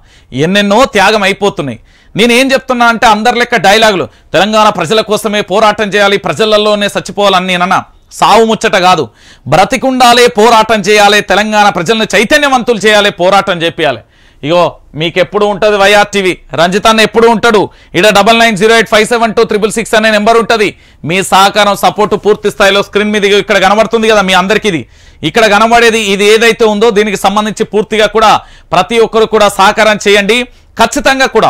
ఎన్నెన్నో త్యాగం అయిపోతున్నాయి. నేనేం చెప్తున్నా అంటే అందరి లెక్క డైలాగులు, తెలంగాణ ప్రజల కోసమే పోరాటం చేయాలి, ప్రజలలోనే చచ్చిపోవాలని నేనన్నా. సావు ముచ్చట కాదు, బ్రతికుండాలే, పోరాటం చేయాలి, తెలంగాణ ప్రజలను చైతన్యవంతులు చేయాలి, పోరాటం చేయాలి. ఇగో మీకెప్పుడు ఉంటుంది వైఆర్ టీవీ, రంజిత్ ఎప్పుడు ఉంటాడు. ఇక్కడ 9998572666 అనే నెంబర్ ఉంటుంది. మీ సహకారం సపోర్టు పూర్తి స్థాయిలో స్క్రీన్ మీద ఇక్కడ కనబడుతుంది కదా మీ అందరికీ. ఇక్కడ కనబడేది ఇది ఏదైతే ఉందో దీనికి సంబంధించి పూర్తిగా కూడా ప్రతి ఒక్కరు కూడా సహకారం చేయండి. ఖచ్చితంగా కూడా